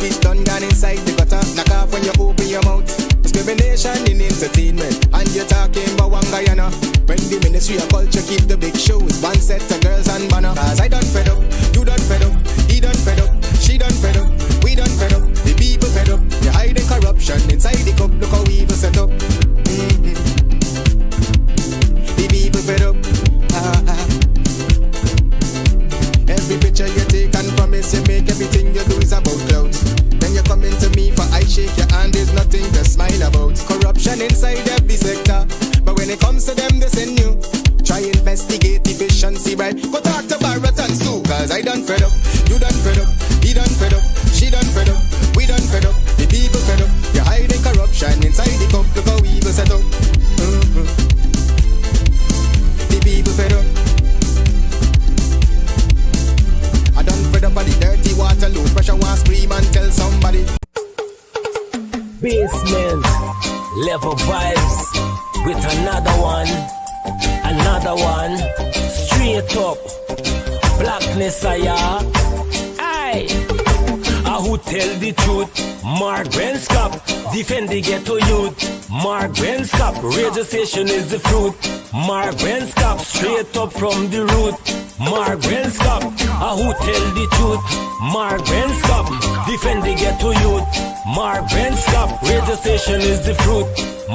spit done gone inside the gutter. Knock off when you open your mouth. Discrimination in entertainment, and you're talking about one Guyana. When the Ministry of Culture keep the big shows, one set of girls and banner. Cause I done fed up, you done fed up, he done fed up, she done fed up, we done fed up, the people fed up. You're hiding corruption inside the cup, look how evil set up. The people fed up. Every picture you take and promise you make, everything you do is about clouds. Then you come into me for I shake your hand, there's nothing to smile about. Corruption inside every sector, but when it comes to them they send you. Try investigate efficiency, right? Go talk to Baratans too, cause I done fed up, you done fed up, he done fed up, she done fed up, we done fed up, the people fed up. You're hiding corruption inside the cup, look how evil set up. The people fed up. I done fed up on the dirty water, low pressure, want scream and tell somebody. Basement level vibes with another one, straight up blackness. Aye, who tell the truth? Mark Benskop, defend the ghetto youth. Mark Benskop, radio station is the fruit. Mark Benskop, straight up from the root. Mark Benskop, who tell the truth? Mark Benskop, defend the ghetto youth. Mark Benskop, radio station is the fruit.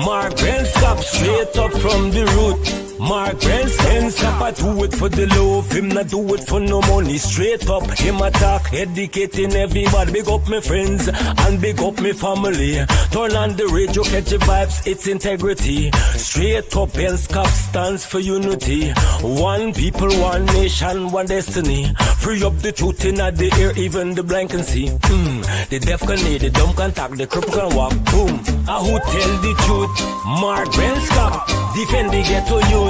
Mark Benskop, straight up from the root. Mark Benskop, I do it for the love, him not do it for no money. Straight up, him attack, educating everybody. Big up my friends and big up my family. Turn on the radio, catch the vibes, it's integrity. Straight up, Benskop stands for unity. One people, one nation, one destiny. Free up the truth in the air, even the blind can see. The deaf can hear, the dumb can talk, the cripple can walk. Boom. Who tell the truth? Mark Benskop, defend the ghetto youth.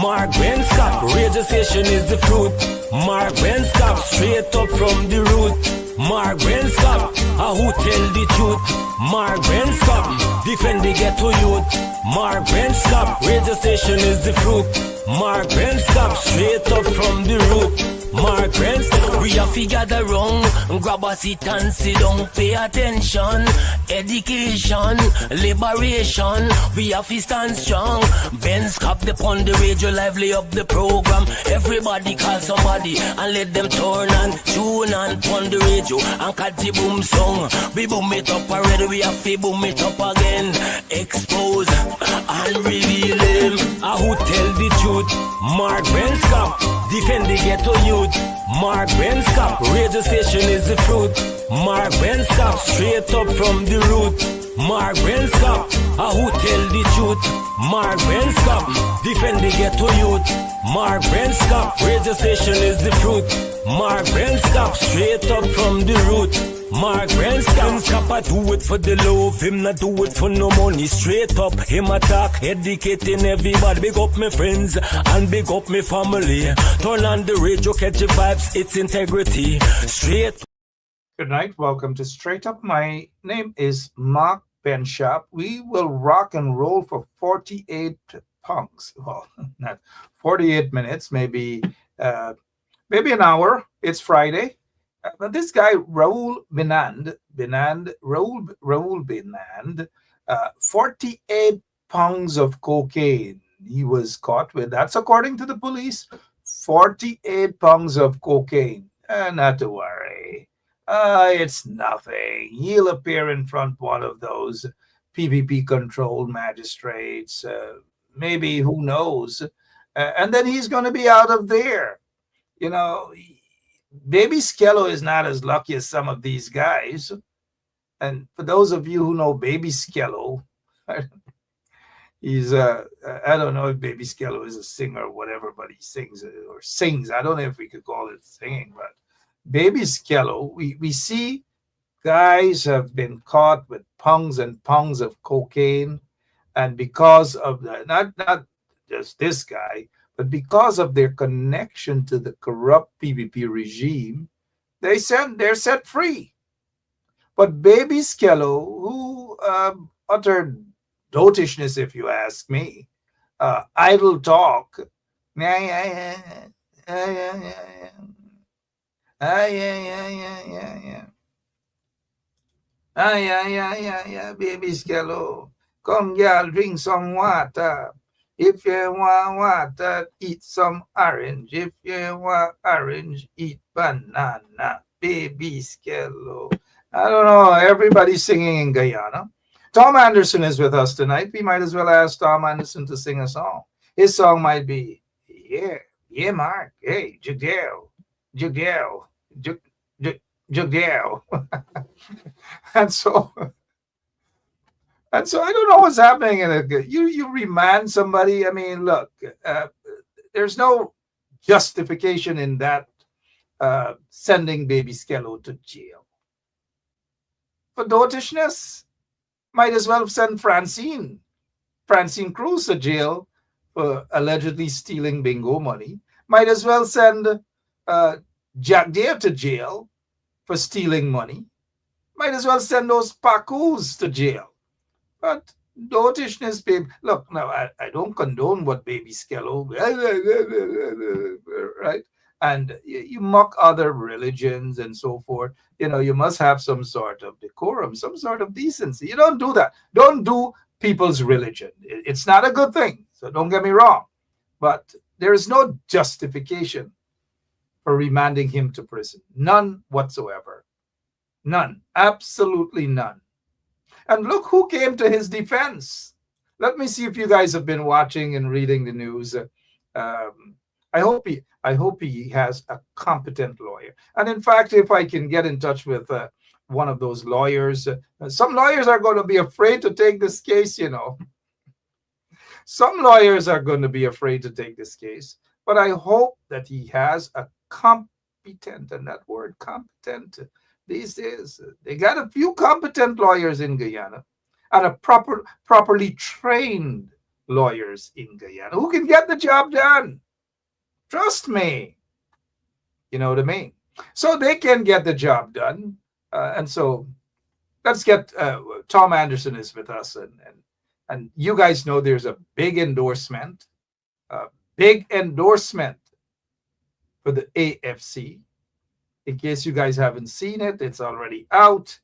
Mark Benskop, radio station is the fruit. Mark Benskop, straight up from the root. Mark Benskop, who tell the truth? Mark Benskop, defend the ghetto youth. Mark Benskop, radio station is the fruit. Mark Benskop, straight up from the root. Mark Benskop, we have to gather wrong, grab a seat and sit down, pay attention. Education, liberation, we have to stand strong. Benskop upon the radio, lively up the program. Everybody call somebody and let them turn and tune and pon the radio and catch the boom song. We boom it up already, we have to boom it up again. Expose and reveal him. Who tell the truth? Mark Benskop, defend the ghetto youth. Mark Benskop, radio station is the fruit. Mark Benskop, straight up from the root. Mark Benskop, who tell the truth? Mark Benskop, defend the ghetto youth. Mark Benskop, radio station is the fruit. Mark Benskop, straight up from the root. Mark Benskop, I do it for the love, him not do it for no money. Straight up, him attack, educating everybody. Big up my friends and big up my family. Turn on the radio, catch the vibes, it's integrity. Straight. Good night, welcome to Straight Up. My name is Mark Benskop. We will rock and roll for 48 punks. Well, not 48 minutes, maybe an hour. It's Friday. But this guy, Raul Binand, 48 pounds of cocaine he was caught with. That's according to the police. 48 pounds of cocaine. Not to worry. It's nothing. He'll appear in front one of those PPP-controlled magistrates. Maybe, who knows? And then he's going to be out of there. You know, Baby Skello is not as lucky as some of these guys. And for those of you who know Baby Skello, he's I don't know if Baby Skello is a singer or whatever, but he sings. I don't know if we could call it singing, but Baby Skello, we see guys have been caught with pounds and pounds of cocaine, and because of the, not just this guy, but because of their connection to the corrupt PPP regime, they're set free. But Baby Skello, who uttered dotishness, if you ask me, idle talk, Yeah, baby Skello. Come, girl, drink some water. If you want water, eat some orange. If you want orange, eat banana. Baby Skello. I don't know. Everybody's singing in Guyana. Tom Anderson is with us tonight. We might as well ask Tom Anderson to sing a song. His song might be, yeah, Mark. Hey, Judeo, Judeo, Judeo. And so I don't know what's happening in it. You remand somebody. I mean, look, uh, there's no justification in that sending baby Skello to jail for dotishness. Might as well send Francine Cruz to jail for allegedly stealing bingo money. Might as well send uh, Jack Dare to jail for stealing money. Might as well send those Pacus to jail. But dotishness, babe. Look, now I don't condone what baby Skello, right? And you mock other religions and so forth. You know, you must have some sort of decorum, some sort of decency. You don't do that. Don't do people's religion. It's not a good thing. So don't get me wrong. But there is no justification for remanding him to prison. None whatsoever. None. Absolutely none. And look who came to his defense. Let me see if you guys have been watching and reading the news. I hope he has a competent lawyer. And in fact, if I can get in touch with one of those lawyers, some lawyers are going to be afraid to take this case. You know, some lawyers are going to be afraid to take this case. But I hope that he has a competent, and that word competent these days, they got a few competent lawyers in Guyana and properly trained lawyers in Guyana who can get the job done. Trust me. You know what I mean? So they can get the job done. And so let's get Tom Anderson is with us. And you guys know there's a big endorsement for the AFC. In case you guys haven't seen it, it's already out.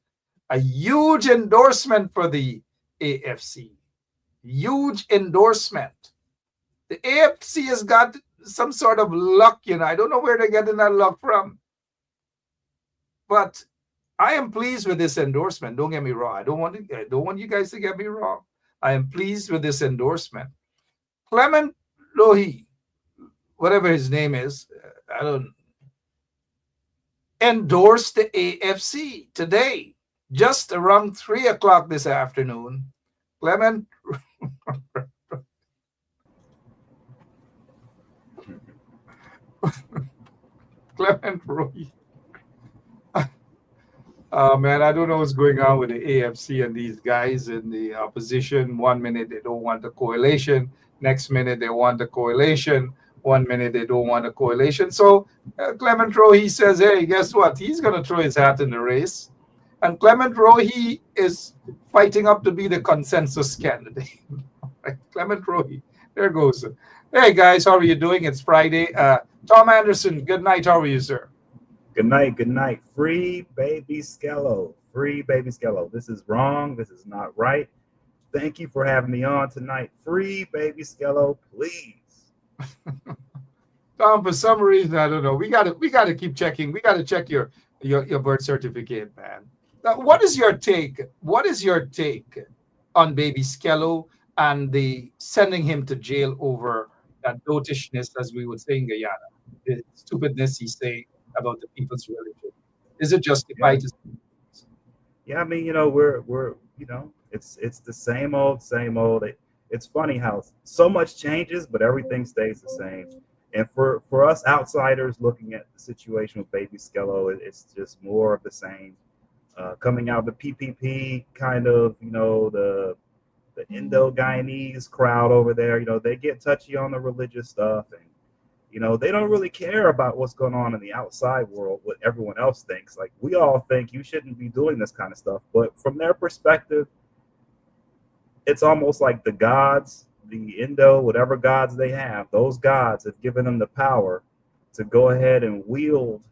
A huge endorsement for the AFC. Huge endorsement. The AFC has got some sort of luck, you know. I don't know where they're getting that luck from. But I am pleased with this endorsement. Don't get me wrong. I don't want you guys to get me wrong. I am pleased with this endorsement. Clement Lohi, whatever his name is, I don't endorsed the AFC today, just around 3 o'clock this afternoon. Clement Roy. Man, I don't know what's going on with the AFC and these guys in the opposition. 1 minute they don't want the coalition, next minute they want the coalition, 1 minute they don't want a coalition. So Clement Rohi says, hey, guess what? He's going to throw his hat in the race. And Clement Rohi is fighting up to be the consensus candidate. Clement Rohi, there goes. Hey, guys, how are you doing? It's Friday. Tom Anderson, good night. How are you, sir? Good night, good night. Free baby Skello. Free baby Skello. This is wrong. This is not right. Thank you for having me on tonight. Free baby Skello, please. Tom, for some reason, I don't know. We gotta keep checking. We gotta check your birth certificate, man. Now, what is your take? What is your take on baby Skello and the sending him to jail over that dotishness, as we would say in Guyana, the stupidness he's saying about the people's religion? Is it justified? Yeah, I mean, you know, we're you know, it's the same old. It's funny how so much changes, but everything stays the same. And for us outsiders looking at the situation with baby Skello, it's just more of the same. Coming out of the PPP kind of, you know, the Indo-Guyanese crowd over there, you know, they get touchy on the religious stuff, and you know, they don't really care about what's going on in the outside world, what everyone else thinks. Like, we all think you shouldn't be doing this kind of stuff, but from their perspective, it's almost like the gods, the Indo, whatever gods they have, those gods have given them the power to go ahead and wield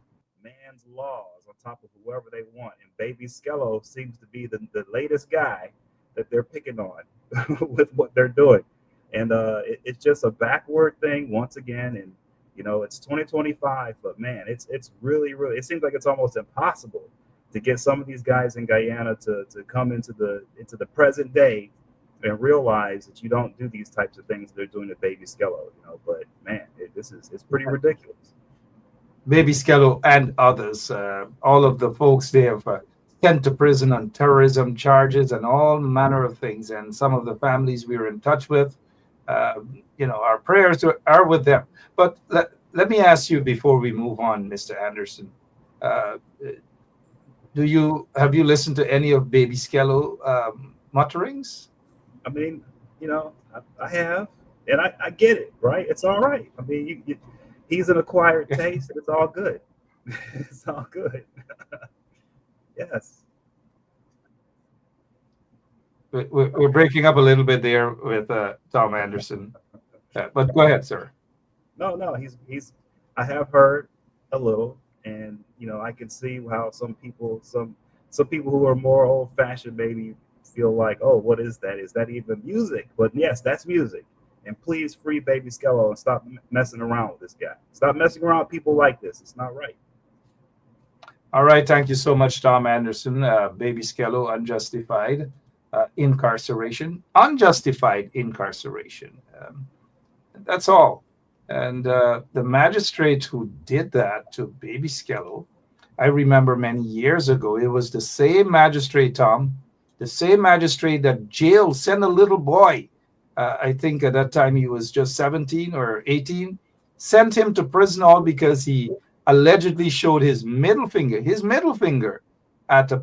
man's laws on top of whoever they want. And Baby Skello seems to be the latest guy that they're picking on with what they're doing. And it's just a backward thing once again. And it's 2025, but man, it's really, really, it seems like it's almost impossible to get some of these guys in Guyana to come into the present day and realize that you don't do these types of things they're doing to Baby Skello. But man, it's pretty ridiculous. Baby Skello and others, all of the folks they have sent to prison on terrorism charges and all manner of things, and some of the families we are in touch with, our prayers are with them. But let me ask you before we move on, Mr. Anderson, have you listened to any of Baby Skello mutterings? I mean, I have, and I get it, right? It's all right. I mean, he's an acquired taste. It's all good. It's all good. Yes. We're breaking up a little bit there with Tom Anderson, but go ahead, sir. No, he's. I have heard a little, and I can see how some people who are more old-fashioned maybe feel like, oh, what is that? Is that even music? But yes, that's music. And please free Baby Skello and stop messing around with this guy. Stop messing around with people like this. It's not right. All right, thank you so much, Tom Anderson. Baby Skello, unjustified incarceration. Unjustified incarceration. That's all. And the magistrate who did that to Baby Skello, I remember many years ago, it was the same magistrate, Tom, the same magistrate that jailed, sent a little boy, I think at that time he was just 17 or 18, sent him to prison all because he allegedly showed his middle finger at a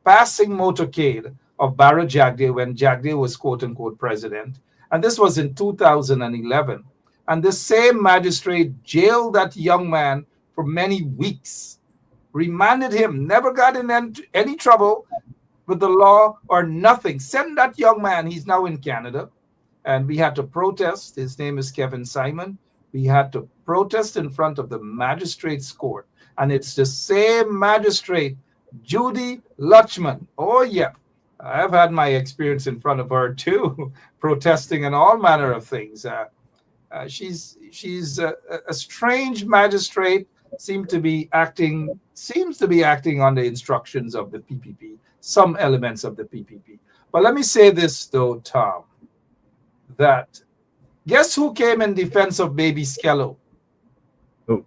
passing motorcade of Barra Jagdeo when Jagdeo was quote-unquote president. And this was in 2011. And the same magistrate jailed that young man for many weeks, remanded him, never got in any trouble with the law or nothing. Send that young man, he's now in Canada. And we had to protest. His name is Kevin Simon. We had to protest in front of the magistrate's court. And it's the same magistrate, Judy Lutchman. Oh, yeah. I've had my experience in front of her, too, protesting and all manner of things. She's a strange magistrate, seems to be acting on the instructions of the PPP, some elements of the PPP. But let me say this, though, Tom, that guess who came in defense of Baby Skello? Who?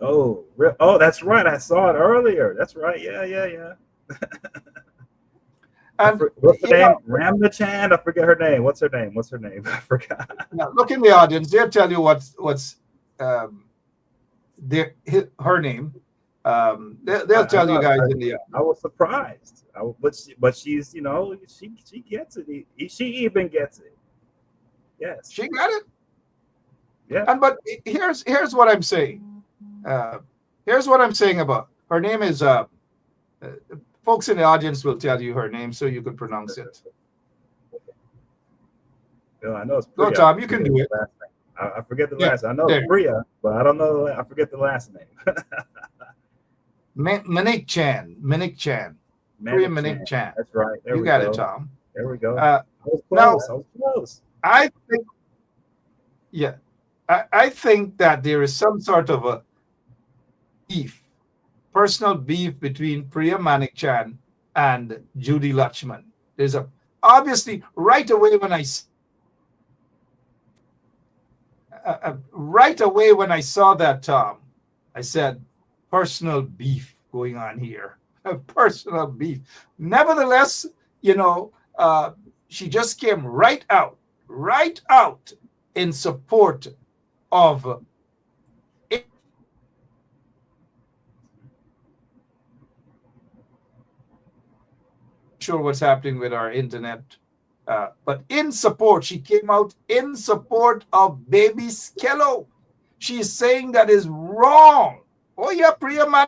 Oh, that's right. I saw it earlier. That's right. Yeah. And what's her name? Ramna-chan? I forget her name. What's her name? I forgot. Now, look in the audience. They'll tell you what's her name. They'll tell you guys in the. I was surprised. But she's she gets it. She even gets it. Yes, she got it. Yeah. And but here's what I'm saying. Here's what I'm saying about her name is. Folks in the audience will tell you her name so you could pronounce it. I know it's Go, Priya. Tom. You can do it. I forget the last. I know it's Priya, but I don't know. I forget the last name. Manik Chan. Priya Manik Chan. That's right. You got it, Tom. There we go. I was close. I think, I think that there is some sort of a personal beef between Priya Manik Chan and Judy Lutchman. There's obviously right away when I saw that, Tom, I said personal beef going on here. Personal beef. Nevertheless, she just came right out in support of sure what's happening with our internet, but she came out in support of Baby Skello. She's saying that is wrong. Oh yeah, Priya Man.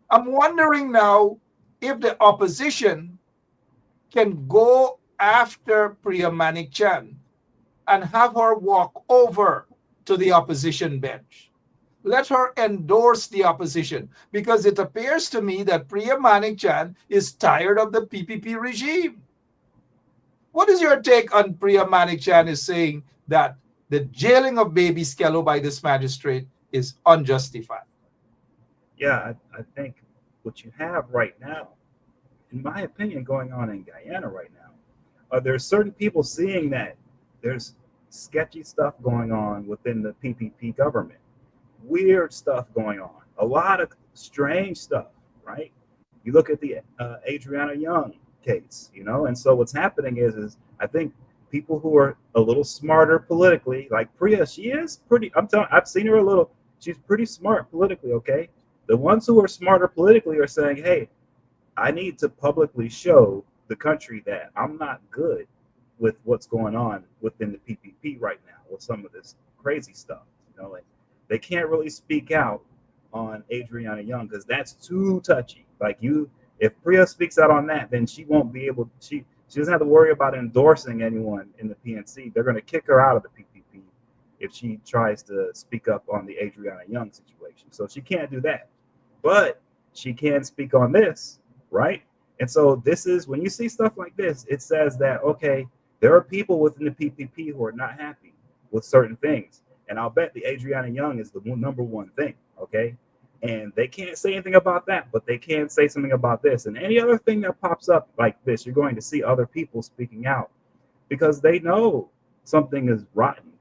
I'm wondering now if the opposition can go after Priya Manik Chan and have her walk over to the opposition bench. Let her endorse the opposition, because it appears to me that Priya Manikchan is tired of the PPP regime. What is your take on Priya Manikchan is saying that the jailing of baby Skello by this magistrate is unjustified? Yeah, I think what you have right now, in my opinion, going on in Guyana right now, are there certain people seeing that there's sketchy stuff going on within the PPP government, weird stuff going on, a lot of strange stuff, right? You look at the Adriana Young case, and so what's happening is I think people who are a little smarter politically, like Priya, she is pretty. I'm telling, I've seen her a little. She's pretty smart politically. Okay, the ones who are smarter politically are saying, "Hey, I need to publicly show the country that I'm not good with what's going on within the PPP right now with some of this crazy stuff." Like they can't really speak out on Adriana Young because that's too touchy. Like if Priya speaks out on that, then she won't be able. She doesn't have to worry about endorsing anyone in the PNC. They're going to kick her out of the PPP if she tries to speak up on the Adriana Young situation. So she can't do that, but she can speak on this, right? And so this is when you see stuff like this, it says that, okay, there are people within the PPP who are not happy with certain things. And I'll bet the Adriana Young is the number one thing, okay? And they can't say anything about that, but they can say something about this. And any other thing that pops up like this, you're going to see other people speaking out because they know something is rotten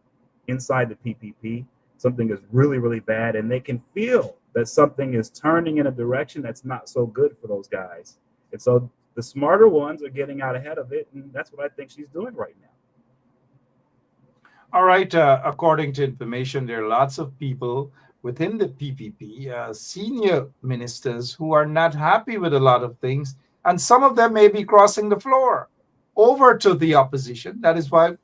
inside the PPP, something is really, really bad, and they can feel that something is turning in a direction that's not so good for those guys. And so the smarter ones are getting out ahead of it, and that's what I think she's doing right now. All right. According to information, there are lots of people within the PPP, senior ministers, who are not happy with a lot of things, and some of them may be crossing the floor over to the opposition. That is why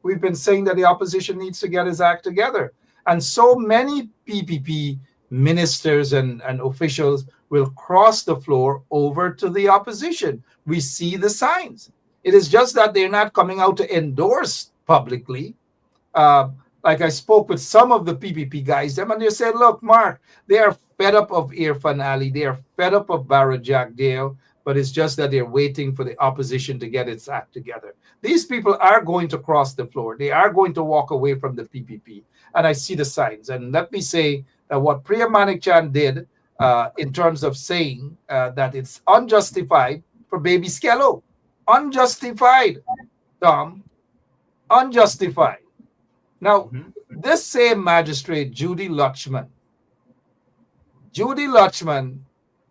we've been saying that the opposition needs to get its act together. And so many PPP ministers and officials will cross the floor over to the opposition. We see the signs. It is just that they're not coming out to endorse publicly. Like I spoke with some of the PPP guys, and they said, look, Mark, they are fed up of Irfan Ali. They are fed up of Barajak Dale, but it's just that they're waiting for the opposition to get its act together. These people are going to cross the floor. They are going to walk away from the PPP. And I see the signs. And let me say that what Priya Manikchan did in terms of saying that it's unjustified for baby Skello. Unjustified, Tom. Unjustified. Now, this same magistrate, Judy Lutchman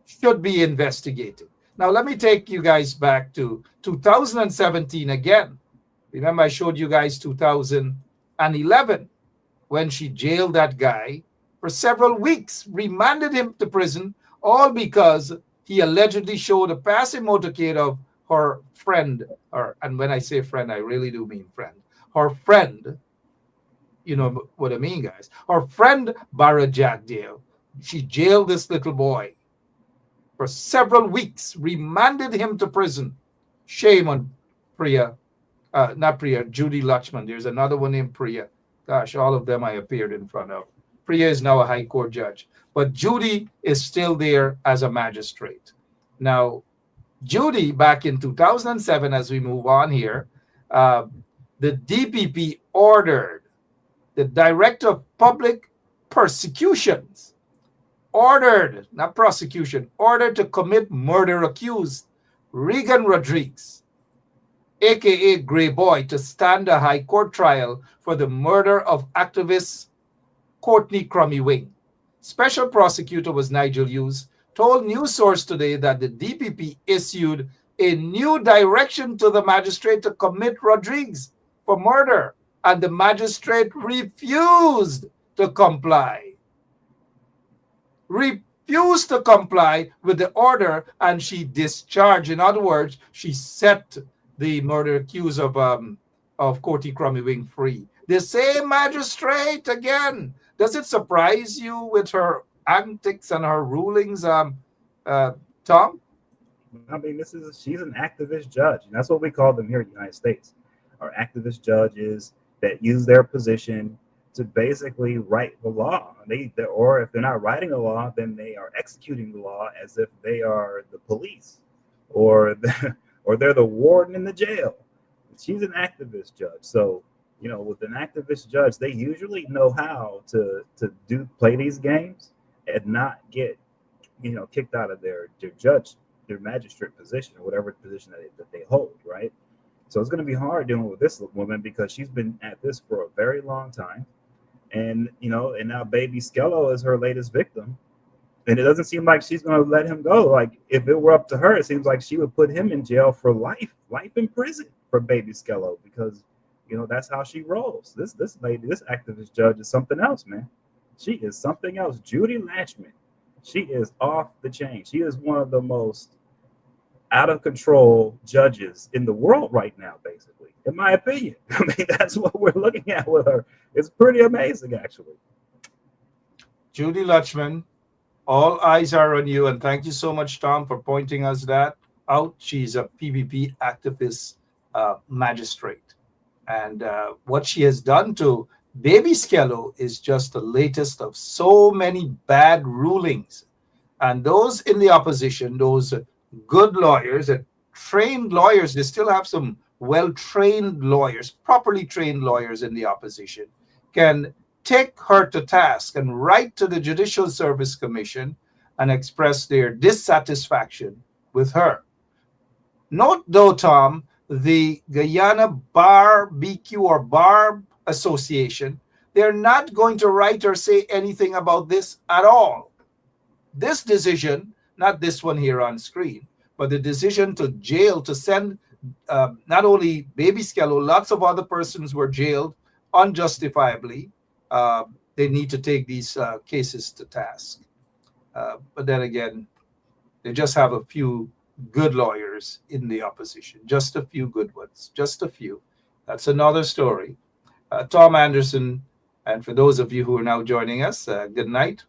should be investigated. Now, let me take you guys back to 2017 again. Remember, I showed you guys 2011 when she jailed that guy for several weeks, remanded him to prison, all because he allegedly showed a passing motorcade of her friend, and when I say friend, I really do mean friend. Her friend, you know what I mean, guys. Her friend, Barajak Dale, she jailed this little boy for several weeks, remanded him to prison. Shame on Priya, not Priya, Judy Lutchman. There's another one named Priya. Gosh, all of them I appeared in front of. Priya is now a high court judge, but Judy is still there as a magistrate. Now, Judy, back in 2007, as we move on here, the DPP ordered the Director of Public Persecutions, ordered to commit murder accused Regan Rodriguez, aka Grey Boy, to stand a high court trial for the murder of activist Courtney Crummy Wing. Special prosecutor was Nigel Hughes, told News Source today that the DPP issued a new direction to the magistrate to commit Rodriguez for murder, and the magistrate refused to comply. Refused to comply with the order, and she discharged. In other words, she set the murder accused of Courtney Crummy Wing free. The same magistrate again. Does it surprise you with her antics and her rulings, Tom? I mean, she's an activist judge, and that's what we call them here in the United States. Our activist judges that use their position to basically write the law. Or if they're not writing the law, then they are executing the law as if they are the police, or or they're the warden in the jail. She's an activist judge, so with an activist judge, they usually know how to play these games and not get kicked out of their magistrate position, or whatever position that they hold, right? So it's going to be hard dealing with this woman, because she's been at this for a very long time. And, and now baby Skello is her latest victim. And it doesn't seem like she's going to let him go. Like, if it were up to her, it seems like she would put him in jail for life in prison for baby Skello, because, that's how she rolls. This lady, this activist judge is something else, man. She is something else. Judy Latchman. She is off the chain. She is one of the most out of control judges in the world right now, basically, in my opinion. I mean, that's what we're looking at with her. It's pretty amazing, actually. Judy Latchman, all eyes are on you, and thank you so much, Tom, for pointing us that out. She's a PPP activist magistrate, and what she has done to baby Skello is just the latest of so many bad rulings. And those in the opposition, those good lawyers, trained lawyers, they still have some well-trained lawyers, properly trained lawyers in the opposition, can take her to task and write to the Judicial Service Commission and express their dissatisfaction with her. Note, though, Tom, the Guyana Barbecue or Bar Association, they're not going to write or say anything about this at all. This decision, not this one here on screen, but the decision to send not only baby Skello, lots of other persons were jailed unjustifiably. They need to take these cases to task. But then again, they just have a few good lawyers in the opposition, just a few good ones, just a few. That's another story. Tom Anderson, and for those of you who are now joining us, good night.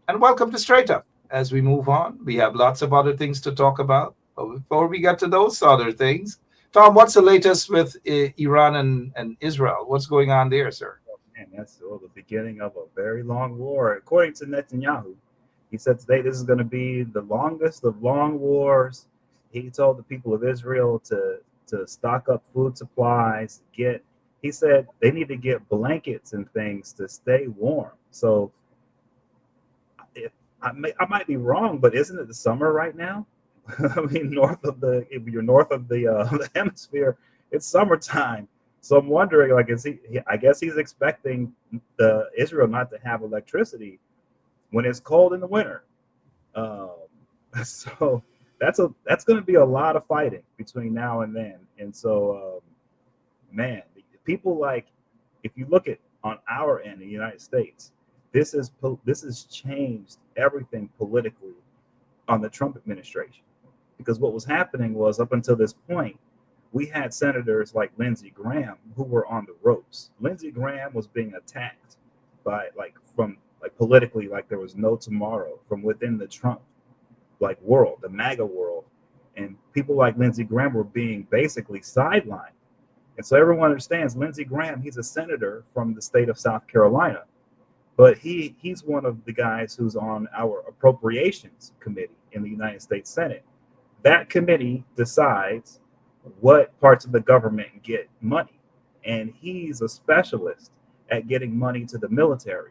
And welcome to Straight Up. As we move on, we have lots of other things to talk about. But before we get to those other things, Tom, what's the latest with Iran and Israel? What's going on there, sir? Man, that's the beginning of a very long war. According to Netanyahu, he said today this is going to be the longest of long wars. He told the people of Israel to stock up food supplies. He said they need to get blankets and things to stay warm. So I might be wrong, but isn't it the summer right now? I mean, if you're north of the hemisphere, it's summertime. So I'm wondering, like, I guess he's expecting Israel not to have electricity when it's cold in the winter. So that's going to be a lot of fighting between now and then. And so, man, people, like, if you look at on our end in the United States, this has changed everything politically on the Trump administration, because what was happening was, up until this point, we had senators like Lindsey Graham who were on the ropes. Lindsey Graham was being attacked by politically, like there was no tomorrow, from within the Trump world, the MAGA world, and people like Lindsey Graham were being basically sidelined. And so everyone understands Lindsey Graham, he's a senator from the state of South Carolina. But he's one of the guys who's on our appropriations committee in the United States Senate. That committee decides what parts of the government get money. And he's a specialist at getting money to the military.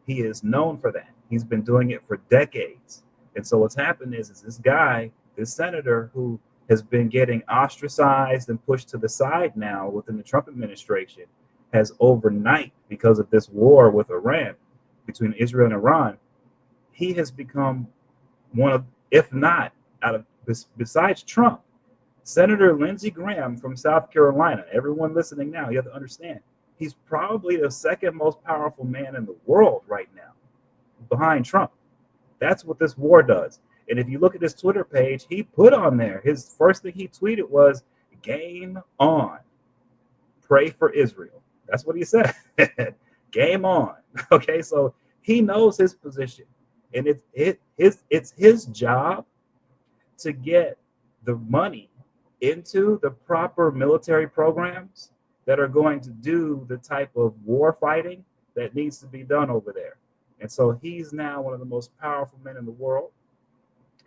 He is known for that. He's been doing it for decades. And so what's happened is this guy, this senator who has been getting ostracized and pushed to the side now within the Trump administration, has overnight, because of this war with Iran, between Israel and Iran, he has become one of, if not besides Trump, Senator Lindsey Graham from South Carolina. Everyone listening now, you have to understand, he's probably the second most powerful man in the world right now, behind Trump. That's what this war does. And if you look at his Twitter page, he put on there, his first thing he tweeted was, "Game on. Pray for Israel." That's what he said. Game on. Okay, so he knows his position, and it's his job to get the money into the proper military programs that are going to do the type of war fighting that needs to be done over there. And so he's now one of the most powerful men in the world.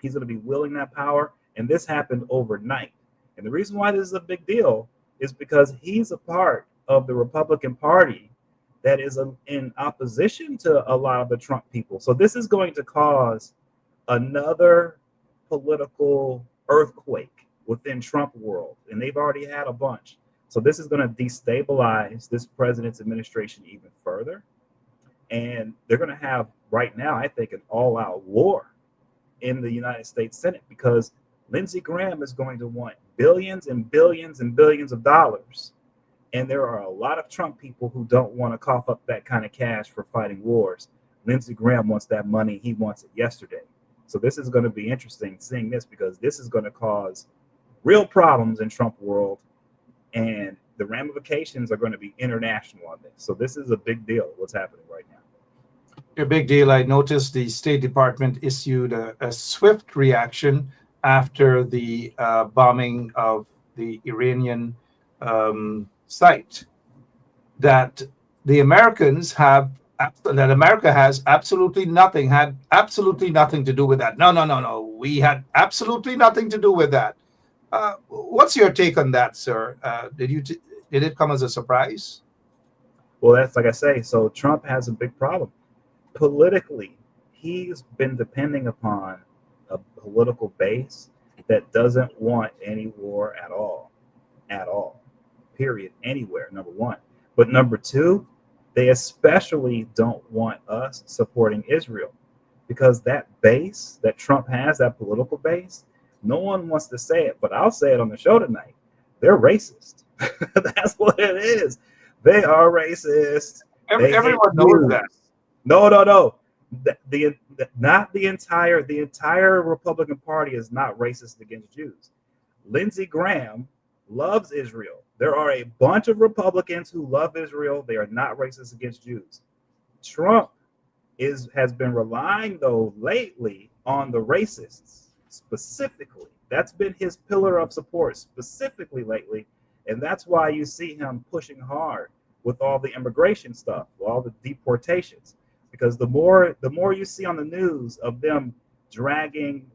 He's going to be wielding that power. And this happened overnight. And the reason why this is a big deal is because he's a part of the Republican Party that is in opposition to a lot of the Trump people. So this is going to cause another political earthquake within Trump world. And they've already had a bunch. So this is going to destabilize this president's administration even further. And they're going to have right now, I think, an all-out war in the United States Senate, because Lindsey Graham is going to want billions and billions and billions of dollars. And there are a lot of Trump people who don't want to cough up that kind of cash for fighting wars. Lindsey Graham wants that money. He wants it yesterday. So this is going to be interesting seeing this, because this is going to cause real problems in Trump world. And the ramifications are going to be international on this. So this is a big deal, what's happening right now. A big deal. I noticed the State Department issued a swift reaction after the bombing of the Iranian site, that the Americans have, that America has absolutely nothing, had absolutely nothing to do with that. No. We had absolutely nothing to do with that. What's your take on that, sir? Did it come as a surprise? Well, that's like I say. So Trump has a big problem. Politically, he's been depending upon a political base that doesn't want any war at all, period, anywhere, number one. But number two, they especially don't want us supporting Israel, because that base that Trump has, that political base, no one wants to say it, but I'll say it on the show tonight. They're racist. That's what it is. They are racist. Everyone knows that. No. Not the entire Republican Party is not racist against Jews. Lindsey Graham loves Israel. There are a bunch of Republicans who love Israel. They are not racist against Jews. Trump has been relying, though, lately on the racists specifically. That's been his pillar of support specifically lately. And that's why you see him pushing hard with all the immigration stuff, all the deportations. Because the more you see on the news of them dragging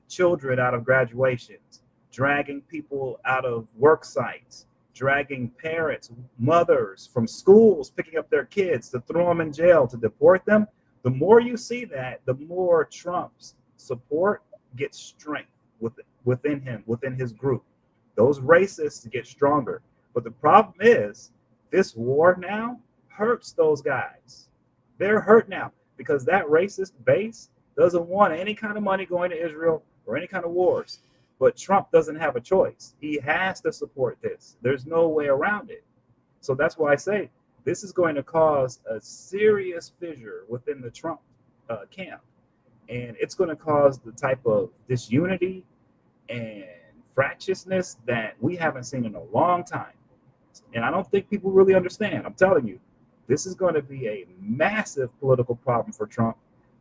children out of graduations, dragging people out of work sites, dragging parents, mothers from schools, picking up their kids to throw them in jail, to deport them, the more you see that, the more Trump's support gets strength within him, within his group. Those racists get stronger. But the problem is, this war now hurts those guys. They're hurt now because that racist base doesn't want any kind of money going to Israel or any kind of wars. But Trump doesn't have a choice. He has to support this. There's no way around it. So that's why I say this is going to cause a serious fissure within the Trump camp. And it's going to cause the type of disunity and fractiousness that we haven't seen in a long time. And I don't think people really understand. I'm telling you, this is going to be a massive political problem for Trump,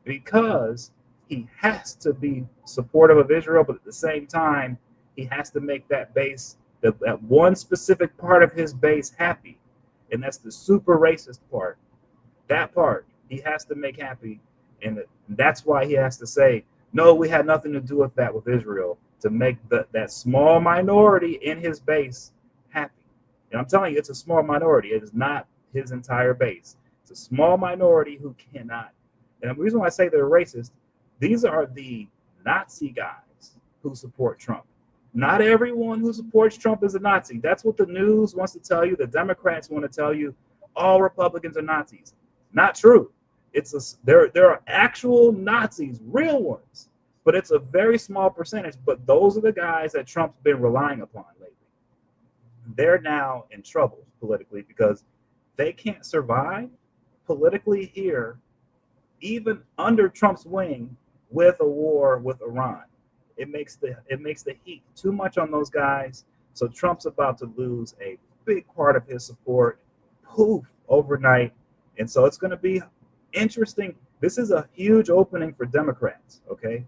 because he has to be supportive of Israel, but at the same time, he has to make that base, that one specific part of his base, happy. And that's the super racist part. That part he has to make happy. And that's why he has to say, no, we had nothing to do with that with Israel, to make that small minority in his base happy. And I'm telling you, it's a small minority. It is not his entire base. It's a small minority who cannot. And the reason why I say they're racist, these are the Nazi guys who support Trump. Not everyone who supports Trump is a Nazi. That's what the news wants to tell you. The Democrats want to tell you all Republicans are Nazis. Not true. There are actual Nazis, real ones, but it's a very small percentage. But those are the guys that Trump's been relying upon lately. They're now in trouble politically because they can't survive politically here, even under Trump's wing, with a war with Iran. It makes the heat too much on those guys. So Trump's about to lose a big part of his support, poof, overnight. And so it's going to be interesting. This is a huge opening for Democrats, okay?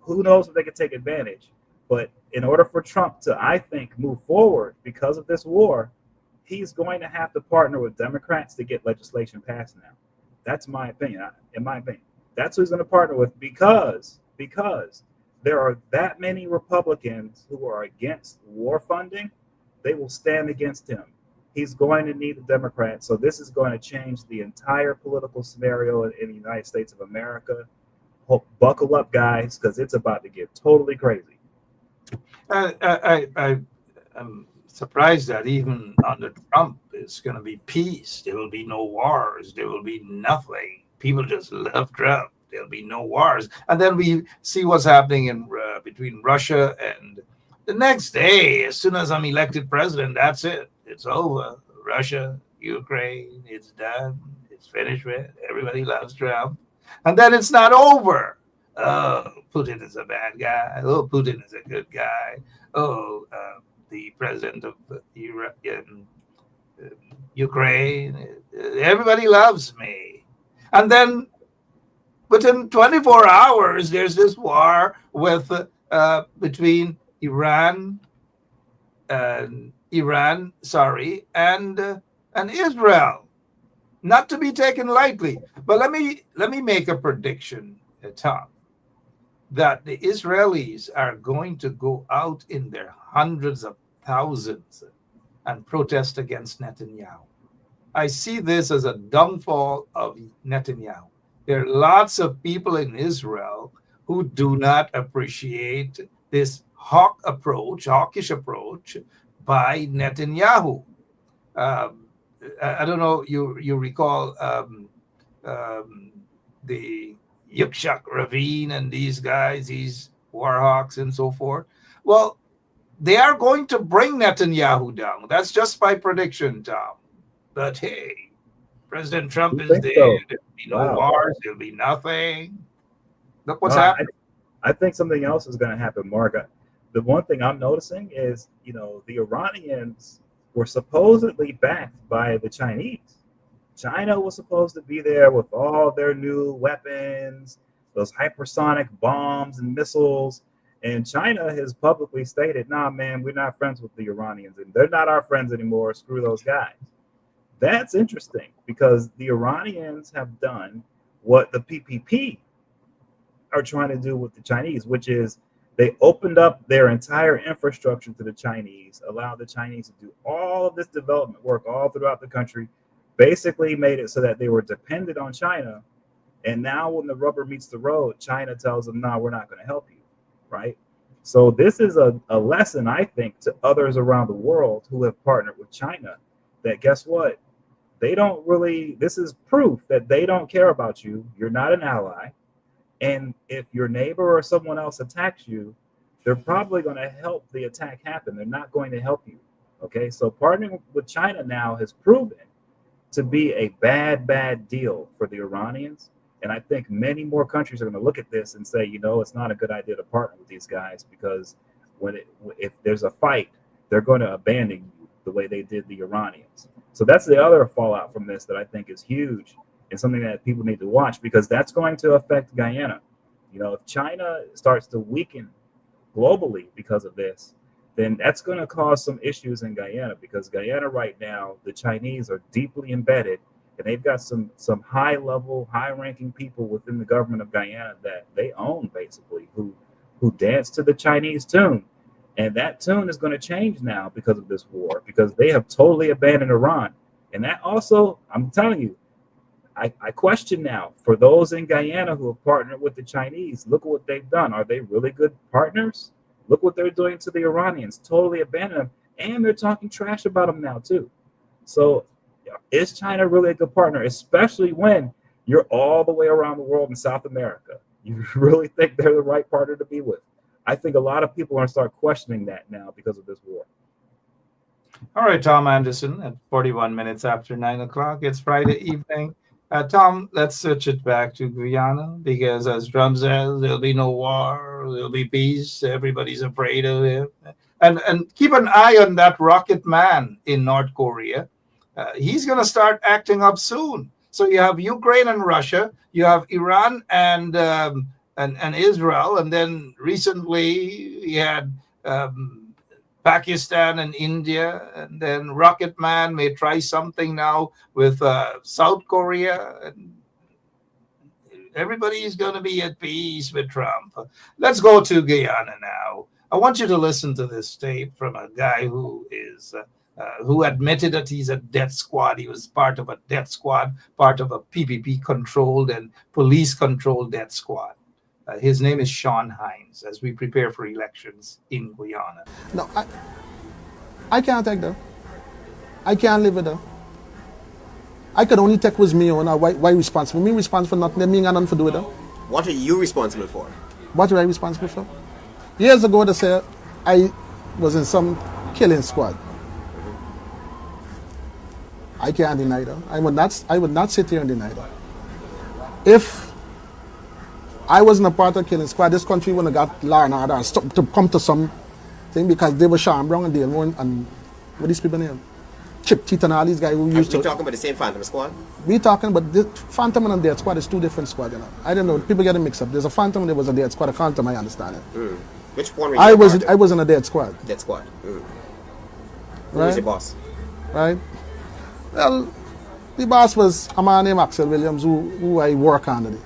Who knows if they can take advantage. But in order for Trump to, I think, move forward because of this war, he's going to have to partner with Democrats to get legislation passed now. That's my opinion. In my opinion, that's who he's going to partner with because there are that many Republicans who are against war funding. They will stand against him. He's going to need the Democrats. So this is going to change the entire political scenario in the United States of America. Buckle up, guys, because it's about to get totally crazy. I'm surprised that even under Trump, it's going to be peace. There will be no wars. There will be nothing. People just love Trump. There'll be no wars. And then we see what's happening in between Russia and the next day, as soon as I'm elected president, that's it. It's over. Russia, Ukraine, it's done. It's finished with. Everybody loves Trump. And then it's not over. Oh, Putin is a bad guy. Oh, Putin is a good guy. Oh, the president of Ukraine, everybody loves me. And then within 24 hours, there's this war with between Iran and Israel, not to be taken lightly. But let me make a prediction, Tom, that the Israelis are going to go out in their hundreds of thousands and protest against Netanyahu. I see this as a downfall of Netanyahu. There are lots of people in Israel who do not appreciate this hawkish approach by Netanyahu. I don't know, you recall the Yitzhak Rabin and these guys, these war hawks and so forth. Well, they are going to bring Netanyahu down. That's just my prediction, Tom. But hey, President Trump is there. So? There'll be no wars. There'll be nothing. Look what's happening. I think something else is going to happen, Mark. The one thing I'm noticing is, the Iranians were supposedly backed by the Chinese. China was supposed to be there with all their new weapons, those hypersonic bombs and missiles. And China has publicly stated, nah, man, we're not friends with the Iranians. And they're not our friends anymore. Screw those guys. That's interesting because the Iranians have done what the PPP are trying to do with the Chinese, which is they opened up their entire infrastructure to the Chinese, allowed the Chinese to do all of this development work all throughout the country, basically made it so that they were dependent on China. And now when the rubber meets the road, China tells them, no, we're not going to help you, right? So this is a lesson, I think, to others around the world who have partnered with China that guess what? They don't really, this is proof that they don't care about you. You're not an ally. And if your neighbor or someone else attacks you, they're probably going to help the attack happen. They're not going to help you. Okay, so partnering with China now has proven to be a bad deal for the Iranians. And I think many more countries are going to look at this and say, it's not a good idea to partner with these guys because if there's a fight, they're going to abandon you the way they did the Iranians. So that's the other fallout from this that I think is huge and something that people need to watch because that's going to affect Guyana. If China starts to weaken globally because of this, then that's going to cause some issues in Guyana because Guyana right now, the Chinese are deeply embedded and they've got some high-level, high-ranking people within the government of Guyana that they own basically who dance to the Chinese tune. And that tune is going to change now because of this war, because they have totally abandoned Iran. And that also, I'm telling you, I question now, for those in Guyana who have partnered with the Chinese, look at what they've done. Are they really good partners? Look what they're doing to the Iranians, totally abandon them. And they're talking trash about them now, too. So is China really a good partner, especially when you're all the way around the world in South America? You really think they're the right partner to be with? I think a lot of people are going to start questioning that now because of this war. All right, Tom Anderson, at 41 minutes after 9 o'clock. It's Friday evening. Tom, let's switch it back to Guyana because, as Trump says, there'll be no war, there'll be peace. Everybody's afraid of him. And keep an eye on that rocket man in North Korea. He's going to start acting up soon. So you have Ukraine and Russia, you have Iran and Israel, and then recently you had Pakistan and India, and then Rocket Man may try something now with South Korea, and everybody is going to be at peace with Trump. Let's go to Guyana now. I want you to listen to this tape from a guy who admitted that he's a death squad. He was part of a death squad, part of a PPP-controlled and police-controlled death squad. His name is Sean Hines, as we prepare for elections in Guyana. No, I can't take that. I can't live with that. I could only take with me on why responsible. Me responsible for nothing. Me ain't got nothing to do with that. What are you responsible for? What are I responsible for? Years ago, they said I was in some killing squad. I can't deny that. I would not sit here and deny that. If I wasn't a part of killing squad, this country wouldn't have got law and order and stuff to come to some thing, because they were Sean Brown and Dale Moore and what these people name? Chip Teeth and all these guys who used to. Are we talking about the same Phantom squad? We talking about the Phantom and Dead Squad is two different squads, you know. I don't know. People get it mixed up. There's a Phantom and there was a Dead Squad. A Phantom, I understand it. Which one were you? I was in a Dead Squad. Dead squad. Who Right? was your boss? Right? Well, the boss was a man named Axel Williams who I work under.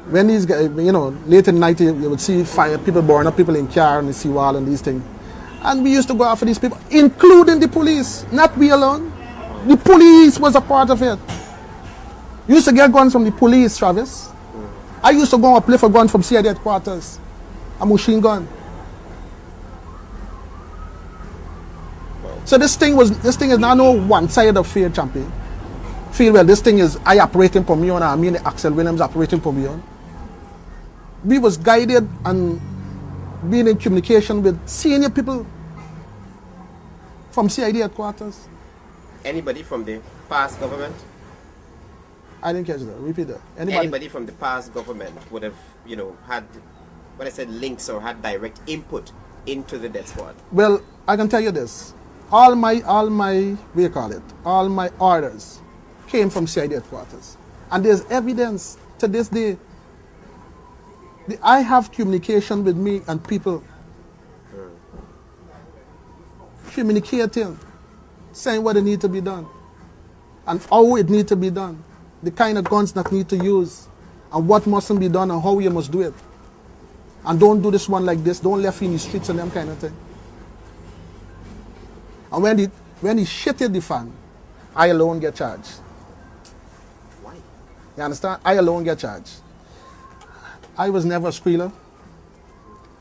When these guys, you know, late in the night, you would see fire, people burn up, people in car and the seawall and these things. And we used to go after these people, including the police, not we alone. The police was a part of it. You used to get guns from the police, Travis. I used to go and play for guns from CID headquarters, a machine gun. So this thing is not no one-sided affair, champion. Feel well, this thing is I operating for me on, I mean Axel Williams operating for me on. We was guided and being in communication with senior people from CID headquarters. Anybody from the past government? I didn't catch that. Repeat that. Anybody from the past government would have, you know, had, when I said links or had direct input into the death squad? Well, I can tell you this. All my orders came from CID headquarters. And there's evidence to this day. I have communication with me and people. Communicating, saying what it need to be done. And how it need to be done. The kind of guns that need to use. And what mustn't be done and how you must do it. And don't do this one like this. Don't left in the streets and them kind of thing. And when he shitted the fan, I alone get charged. Why? You understand? I alone get charged. I was never a squealer.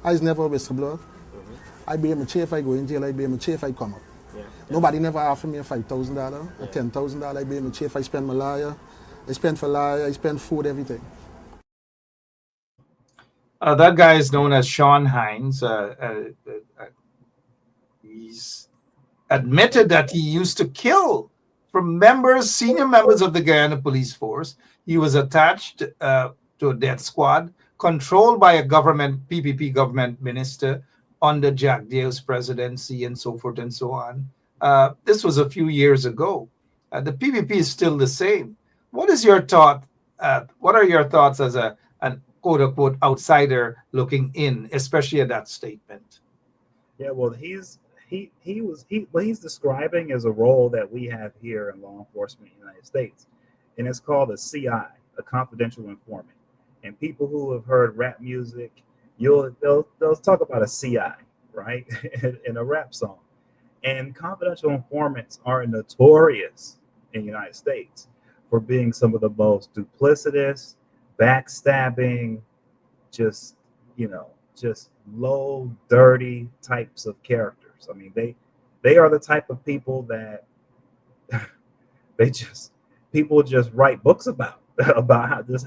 I was never a whistleblower. I be in my chair if I go in jail. I be in my chair if I come up. Yeah. Nobody never offered me a $5,000 or $10,000. I be in my chair if I spend my lawyer. I spend for lawyer. I spend food, everything. That guy is known as Sean Hines. He's admitted that he used to kill from senior members of the Guyana Police Force. He was attached to a death squad controlled by a PPP government minister under Jack Dale's presidency and so forth and so on. This was a few years ago. The PPP is still the same. What is your thought? What are your thoughts as an quote unquote outsider looking in, especially at that statement? Yeah, well, he's describing as a role that we have here in law enforcement in the United States, and it's called a CI, a confidential informant. And people who have heard rap music, they'll talk about a CI, right, in a rap song. And confidential informants are notorious in the United States for being some of the most duplicitous, backstabbing, just low, dirty types of characters. I mean, they are the type of people that people just write books about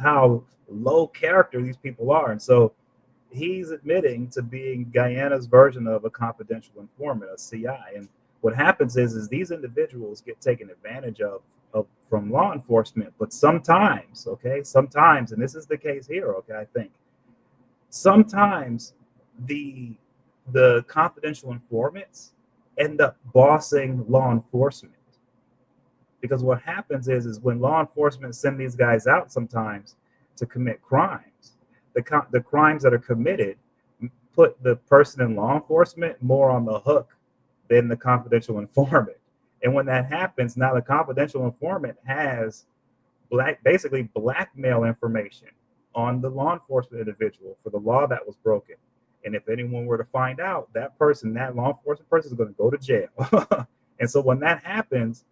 how low character these people are. And so he's admitting to being Guyana's version of a confidential informant, a CI. And what happens is these individuals get taken advantage of from law enforcement. But sometimes, and this is the case here, I think sometimes the confidential informants end up bossing law enforcement. Because what happens is when law enforcement send these guys out sometimes to commit crimes, the crimes that are committed put the person in law enforcement more on the hook than the confidential informant. And when that happens, now the confidential informant has basically blackmail information on the law enforcement individual for the law that was broken. And if anyone were to find out, that law enforcement person is going to go to jail. And so when that happens,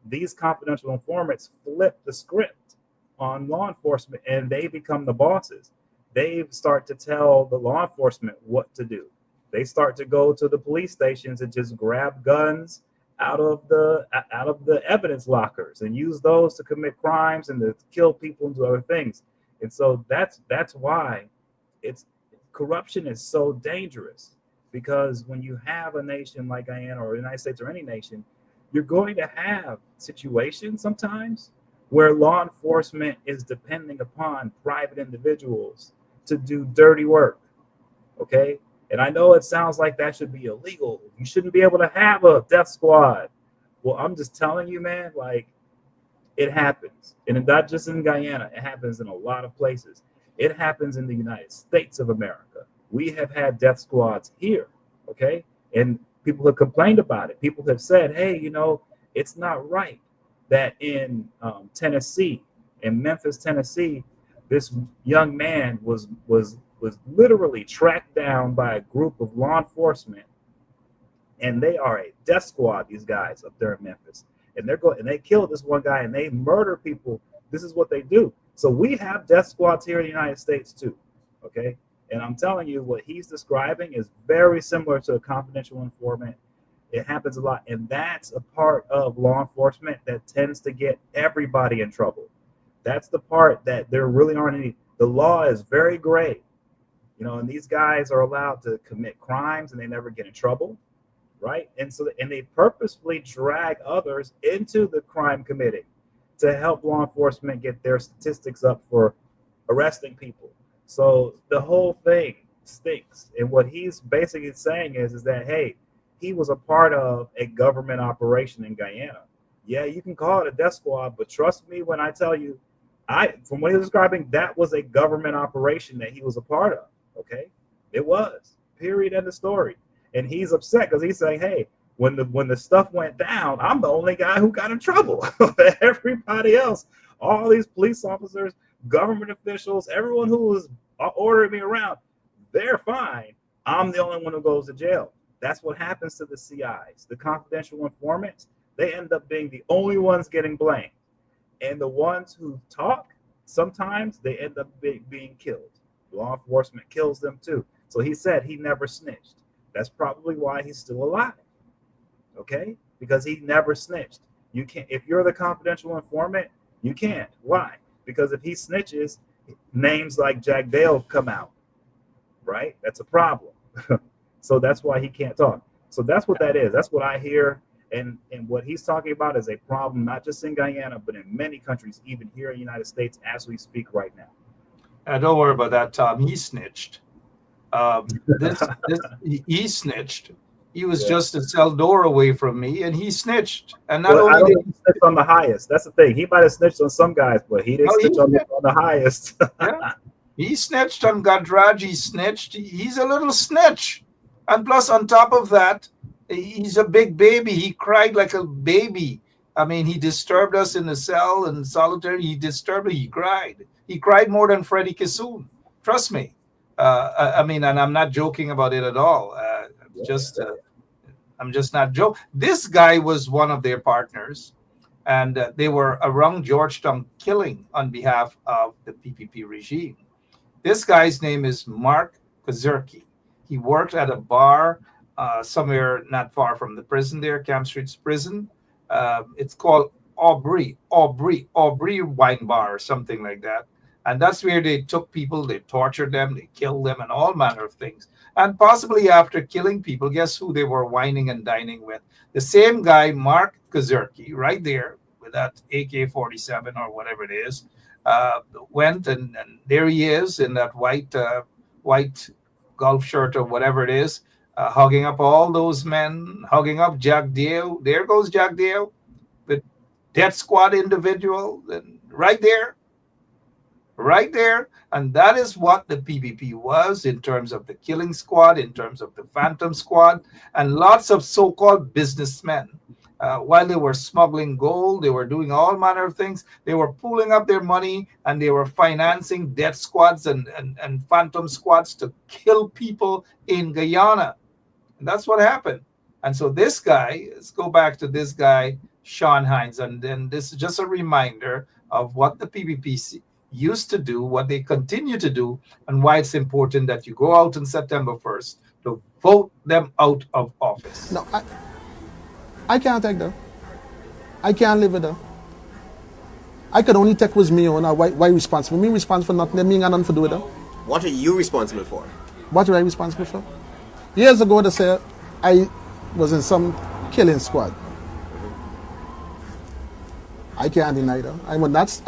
these confidential informants flip the script on law enforcement and they become the bosses. They start to tell the law enforcement what to do. They start to go to the police stations and just grab guns out of the evidence lockers and use those to commit crimes and to kill people and do other things. And so that's why corruption is so dangerous, because when you have a nation like Guyana or the United States or any nation, you're going to have situations sometimes where law enforcement is depending upon private individuals to do dirty work. Okay? And I know it sounds like that should be illegal. You shouldn't be able to have a death squad. Well, I'm just telling you, man, like, it happens. And not just in Guyana, it happens in a lot of places. It happens in the United States of America. We have had death squads here, okay? And people have complained about it. People have said, hey, it's not right that in Tennessee, in Memphis, Tennessee, this young man was literally tracked down by a group of law enforcement, and they are a death squad, these guys up there in Memphis. And they killed this one guy and they murder people. This is what they do. So we have death squads here in the United States too, okay? And I'm telling you, what he's describing is very similar to a confidential informant. It happens a lot, and that's a part of law enforcement that tends to get everybody in trouble. That's the part that there really aren't any. The law is very gray, and these guys are allowed to commit crimes and they never get in trouble, right? And they purposefully drag others into the crime committing to help law enforcement get their statistics up for arresting people. So the whole thing stinks. And what he's basically saying is that, hey, he was a part of a government operation in Guyana. Yeah, you can call it a death squad, but trust me when I tell you, from what he was describing, that was a government operation that he was a part of. Okay, it was. Period. End of story. And he's upset because he's saying, hey, when the stuff went down, I'm the only guy who got in trouble. Everybody else, all these police officers, government officials, everyone who was ordering me around, they're fine. I'm the only one who goes to jail. That's what happens to the CIs. The confidential informants, they end up being the only ones getting blamed. And the ones who talk, sometimes they end up being killed. Law enforcement kills them too. So he said he never snitched. That's probably why he's still alive. Okay? Because he never snitched. You can't, if you're the confidential informant, you can't. Why? Because if he snitches, names like Jack Dale come out. Right? That's a problem. So that's why he can't talk. So that's what that is. That's what I hear. And what he's talking about is a problem, not just in Guyana, but in many countries, even here in the United States, as we speak right now. Don't worry about that, Tom. He snitched. He snitched. He was just a cell door away from me, and he snitched. And not only did he snitch on the highest. That's the thing. He might have snitched on some guys, but he didn't snitch on the highest. Yeah. He snitched on Gadraj. He snitched. He's a little snitch. And plus, on top of that, he's a big baby. He cried like a baby. I mean, he disturbed us in the cell and solitary. He disturbed me. He cried. He cried more than Freddie Kissoon. Trust me. I mean, and I'm not joking about it at all. I'm just not joking. This guy was one of their partners, and they were around Georgetown killing on behalf of the PPP regime. This guy's name is Mark Kazurki. He worked at a bar somewhere not far from the prison there, Camp Street's prison. It's called Aubrey Wine Bar or something like that. And that's where they took people, they tortured them, they killed them, and all manner of things. And possibly after killing people, guess who they were wining and dining with? The same guy, Mark Kazurki, right there with that AK-47 or whatever it is, went and there he is in that white golf shirt or whatever it is, hugging up all those men, hugging up Jack Dale. There goes Jack Dale, the death squad individual, and right there. right there. And that is what the PPP was in terms of the killing squad, in terms of the phantom squad, and lots of so-called businessmen. While they were smuggling gold, they were doing all manner of things. They were pooling up their money and they were financing death squads and phantom squads to kill people in Guyana. And that's what happened. And so this guy, let's go back to this guy, Sean Hines. And then this is just a reminder of what the PPP used to do, what they continue to do, and why it's important that you go out on September 1st to vote them out of office. No, I can't take that. I can't live with that. I could only take with me on why responsible. Me responsible for nothing. Me ain't got nothing to do with that. What are you responsible for? What are I responsible for? Years ago, they said I was in some killing squad. I can't deny that. I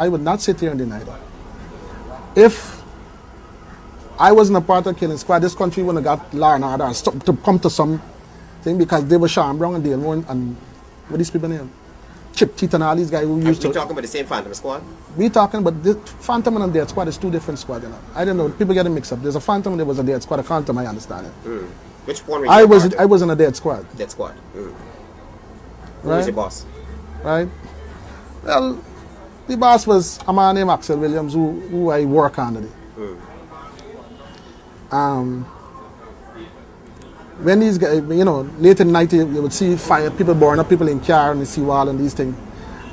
would not sit here and deny that. If I wasn't a part of killing squad, this country wouldn't have got law and order and to come to some thing because they were Sean Brown and Dale Moore and what these people name? Chip Teeth and all these guys who used to. We talking about the same Phantom Squad? We talking about the Phantom and Dead Squad is two different squads, you know. I don't know. People get it mixed up. There's a Phantom and there was a Dead Squad. A Phantom, I understand it. Which one were you I was in a Dead Squad. Dead Squad. Who Right? was your boss? Right? Well, the boss was a man named Axel Williams who I work under. When these guys, you know, late in the night, you would see fire, people burn up, people in car and the seawall and these things.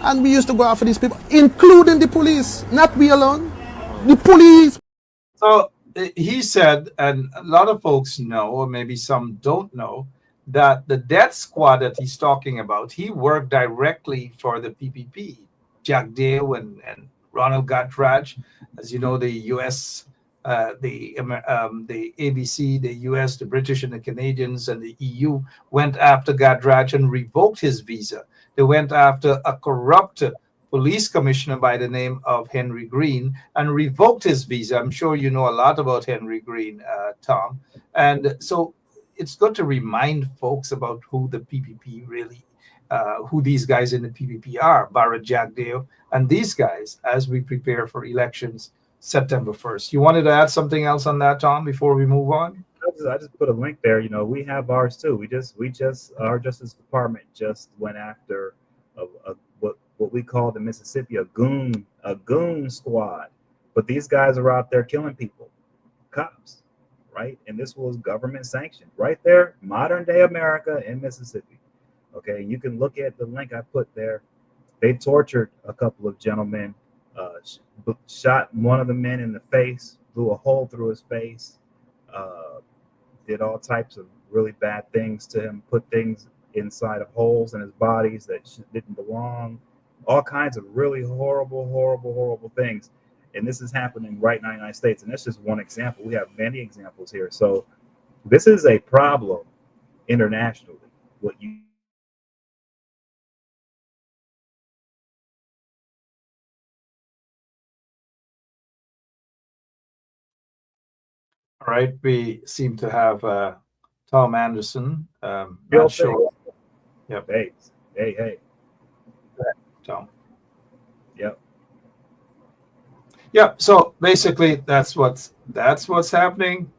And we used to go after these people, including the police, not we alone. The police. So he said, and a lot of folks know, or maybe some don't know, that the death squad that he's talking about, he worked directly for the PPP. Jack Dale and Ronald Gatraj, as you know, the U.S., the ABC, the U.S., the British and the Canadians and the EU went after Gatraj and revoked his visa. They went after a corrupt police commissioner by the name of Henry Green and revoked his visa. I'm sure you know a lot about Henry Green, Tom. And so it's good to remind folks about who the PPP really, who these guys in the PPP are, Barrett Jagdeo, and these guys as we prepare for elections September 1st. You wanted to add something else on that, Tom, before we move on? I just put a link there. You know, we have ours too. Our Justice Department just went after what we call in Mississippi a goon squad. But these guys are out there killing people, cops, right? And this was government sanctioned right there, modern day America in Mississippi. Okay, you can look at the link I put there. They tortured a couple of gentlemen, shot one of the men in the face, blew a hole through his face, did all types of really bad things to him, put things inside of holes in his bodies that didn't belong, all kinds of really horrible things. And this is happening right in the United States. And that's just one example. We have many examples here. So this is a problem internationally. What you All right, we seem to have Tom Anderson. Bill Not sure. Yep. Hey. Tom. Yep. Yeah. So basically, that's what's happening.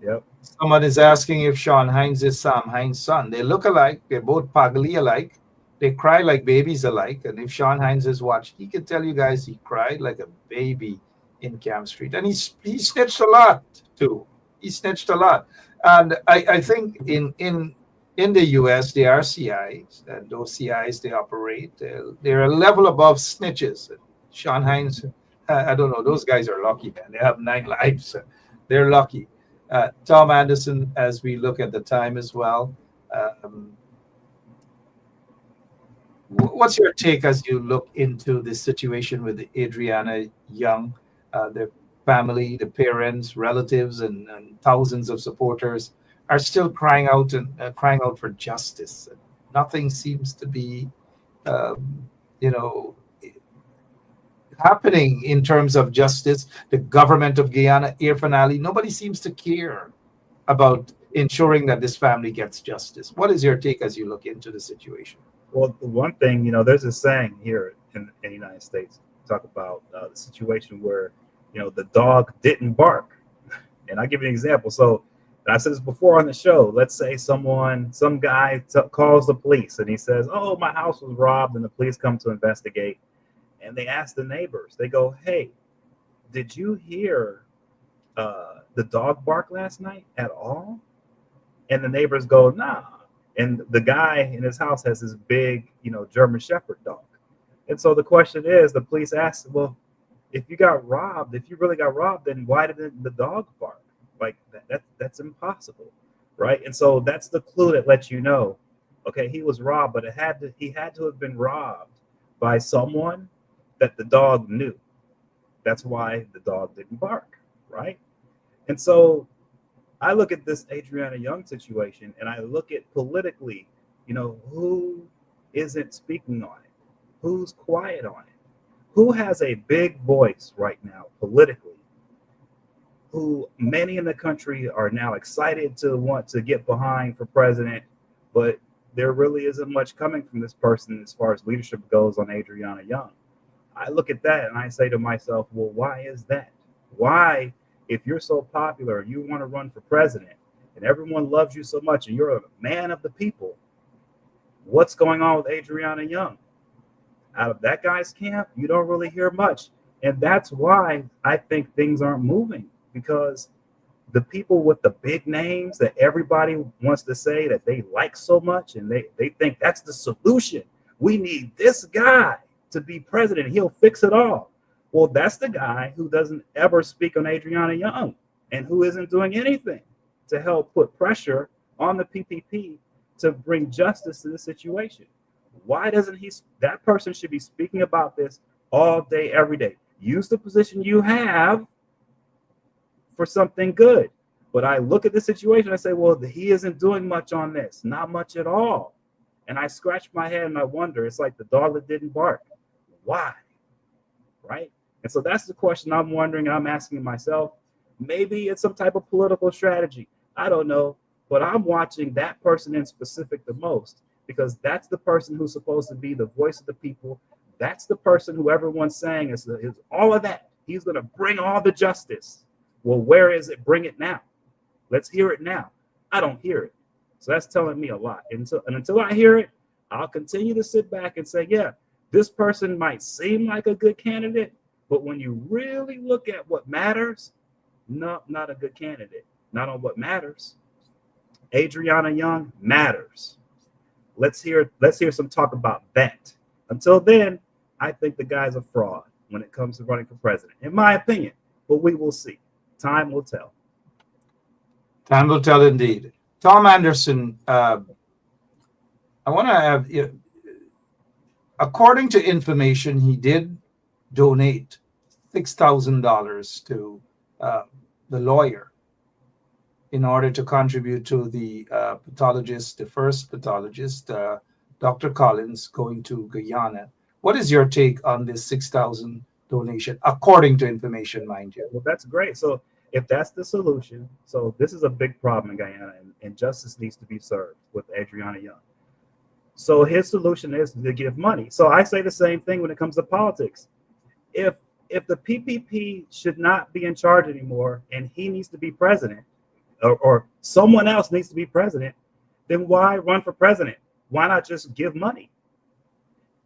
Yep. Someone is asking if Sean Hines is Sam Hines' son. They look alike. They're both pugly alike. They cry like babies alike. And if Sean Hines is watched, he can tell you guys he cried like a baby in Camp Street. And he snitched a lot too. He snitched a lot. And I think in the US, there are CIs, and those CIs, they operate. They're a level above snitches. Sean Hines, I don't know, those guys are lucky, man. They have 9 lives. They're lucky. Tom Anderson, as we look at the time as well, what's your take as you look into this situation with Adriana Young, the family, the parents, relatives, and thousands of supporters are still crying out for justice. Nothing seems to be, happening in terms of justice. The government of Guyana, Irfan Ali, nobody seems to care about ensuring that this family gets justice. What is your take as you look into the situation? Well, the one thing, there's a saying here in the United States, talk about the situation where the dog didn't bark. And I'll give you an example. So, and I said this before on the show. Let's say some guy calls the police and he says, "Oh, my house was robbed," and the police come to investigate. And they ask the neighbors. They go, "Hey, did you hear the dog bark last night at all?" And the neighbors go, "Nah." And the guy in his house has this big, German Shepherd dog. And so the question is, the police ask, "Well, if you really got robbed, then why didn't the dog bark?" Like that's impossible, right? And so that's the clue that lets you know, okay, he was robbed, but he had to have been robbed by someone that the dog knew. That's why the dog didn't bark, right? And so I look at this Adriana Young situation, and I look at politically, who isn't speaking on it, who's quiet on it, who has a big voice right now politically, who many in the country are now excited to want to get behind for president, but there really isn't much coming from this person as far as leadership goes on Adriana Young. I look at that and I say to myself, well, why is that? Why, if you're so popular and you want to run for president and everyone loves you so much and you're a man of the people, what's going on with Adriana Young? Out of that guy's camp, you don't really hear much. And that's why I think things aren't moving, because the people with the big names that everybody wants to say that they like so much, and they think that's the solution. We need this guy to be president. He'll fix it all. Well, that's the guy who doesn't ever speak on Adriana Young and who isn't doing anything to help put pressure on the PPP to bring justice to the situation. Why doesn't that person should be speaking about this all day, every day. Use the position you have for something good. But I look at the situation, I say, well, he isn't doing much on this, not much at all. And I scratch my head and I wonder, it's like the dog that didn't bark. Why? Right? And so that's the question I'm wondering, I'm asking myself. Maybe it's some type of political strategy. I don't know. But I'm watching that person in specific the most, because that's the person who's supposed to be the voice of the people. That's the person who everyone's saying is all of that. He's going to bring all the justice. Well, where is it? Bring it now. Let's hear it now. I don't hear it. So that's telling me a lot. And until I hear it, I'll continue to sit back and say, yeah, this person might seem like a good candidate, but when you really look at what matters, no, not a good candidate. Not on what matters. Adriana Young matters. Let's hear some talk about that. Until then, I think the guy's a fraud when it comes to running for president, in my opinion. But we will see. Time will tell. Time will tell indeed. Tom Anderson, I want to have, according to information, he did donate $6,000 to the lawyer in order to contribute to the pathologist, the first pathologist, Dr. Collins, going to Guyana. What is your take on this $6,000 donation, according to information, mind you? Well, that's great. So if that's the solution, so this is a big problem in Guyana, and justice needs to be served with Adriana Young. So his solution is to give money. So I say the same thing when it comes to politics. If the PPP should not be in charge anymore and he needs to be president, or someone else needs to be president, then why run for president? Why not just give money?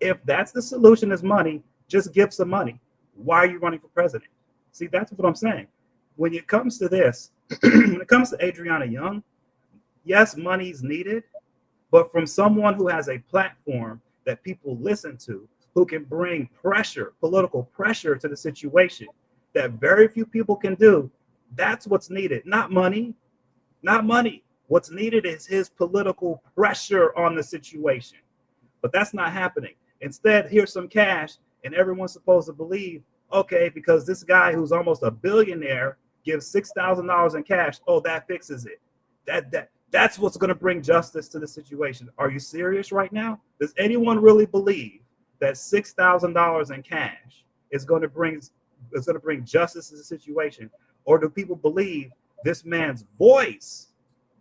If that's the solution is money, just give some money. Why are you running for president? See, that's what I'm saying. When it comes to this, when it comes to Adriana Young, yes, money's needed, but from someone who has a platform that people listen to, who can bring pressure, political pressure to the situation that very few people can do, that's what's needed. Not money, not money. What's needed is his political pressure on the situation. But that's not happening. Instead, here's some cash, and everyone's supposed to believe, okay, because this guy who's almost a billionaire gives $6,000 in cash, oh, that fixes it. That's what's going to bring justice to the situation. Are you serious right now? Does anyone really believe that $6,000 in cash is going to bring justice to the situation? Or do people believe this man's voice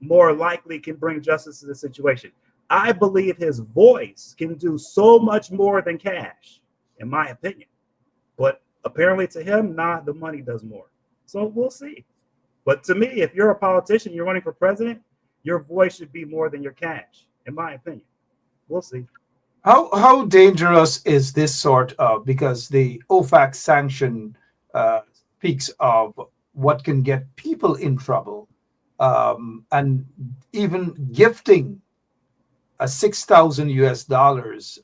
more likely can bring justice to the situation? I believe his voice can do so much more than cash, in my opinion. But Apparently to him, nah, the money does more. So we'll see. But to me, if you're a politician, you're running for president, your voice should be more than your cash, in my opinion. We'll see. How dangerous is this sort of, because the OFAC sanction speaks of what can get people in trouble, and even gifting a 6,000 US dollars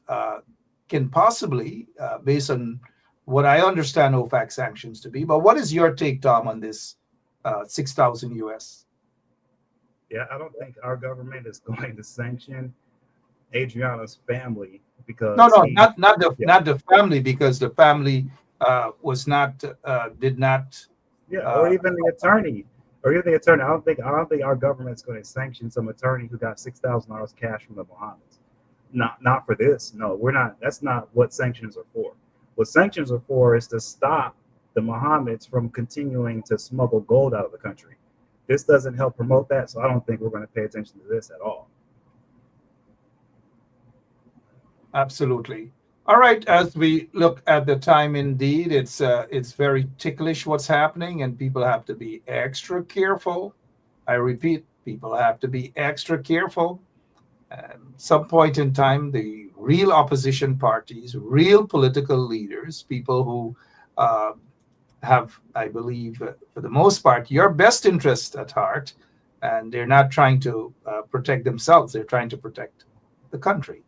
can possibly, based on what I understand OFAC sanctions to be. But what is your take, Tom, on this 6,000 US? Yeah, I don't think our government is going to sanction Adriana's family because No, he, not the family, because the family was not did not. or even the attorney, I don't think our government's going to sanction some attorney who got $6,000 cash from the Bahamas. Not for this. No, we're not. That's not what sanctions are for. What sanctions are for is to stop the Mohammeds from continuing to smuggle gold out of the country. This doesn't help promote that, so I don't think we're going to pay attention to this at all. Absolutely. All right. As we look at the time, indeed, it's very ticklish what's happening, and people have to be extra careful. I repeat, people have to be extra careful. At some point in time, the real opposition parties, real political leaders, people who have, I believe, for the most part, your best interest at heart, and they're not trying to protect themselves. They're trying to protect the country,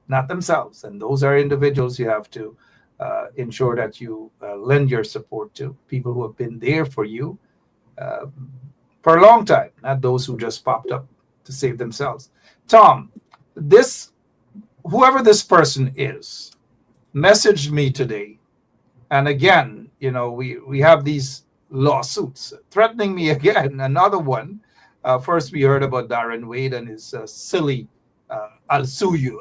not themselves. And those are individuals you have to ensure that you lend your support to, people who have been there for you for a long time, not those who just popped up to save themselves. Tom, whoever this person is, messaged me today. And again, we have these lawsuits threatening me again. Another one. First, we heard about Darren Wade and his silly I'll sue you.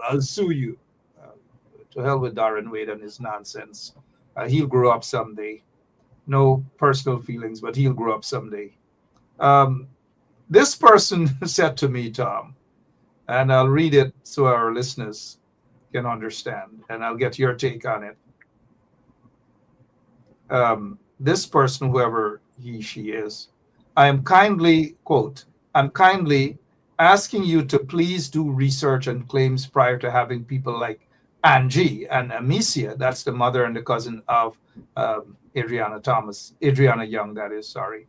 To hell with Darren Wade and his nonsense. He'll grow up someday. No personal feelings, but he'll grow up someday. This person said to me, Tom, and I'll read it so our listeners can understand, and I'll get your take on it. This person, whoever she is, I'm kindly asking you to please do research and claims prior to having people like Angie and Amicia, that's the mother and the cousin of Adriana Young, that is, sorry,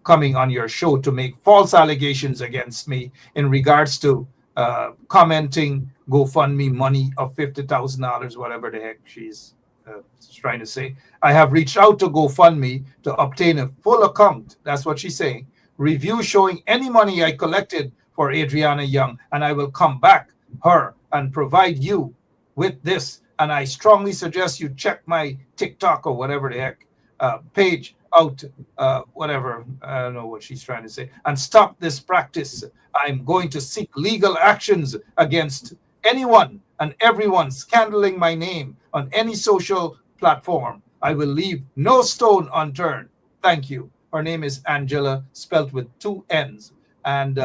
coming on your show to make false allegations against me in regards to commenting GoFundMe money of $50,000, whatever the heck she's trying to say. I have reached out to GoFundMe to obtain a full account. That's what she's saying. Review showing any money I collected for Adriana Young, and I will come back her and provide you with this. And I strongly suggest you check my TikTok or whatever the heck page out, whatever, I don't know what she's trying to say, and stop this practice. I'm going to seek legal actions against anyone and everyone scandaling my name on any social platform. I will leave no stone unturned. Thank you. Her name is Angela, spelled with 2 N's. And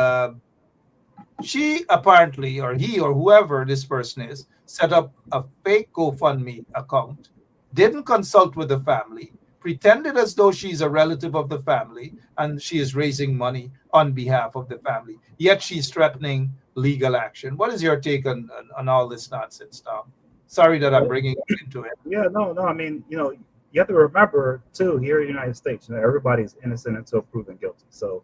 she apparently, or he, or whoever this person is, set up a fake GoFundMe account, didn't consult with the family, pretended as though she's a relative of the family, and she is raising money on behalf of the family. Yet she's threatening legal action. What is your take on all this nonsense, Tom? Sorry that I'm bringing you into it. Yeah, no. I mean, you have to remember, too, here in the United States, everybody's innocent until proven guilty. So,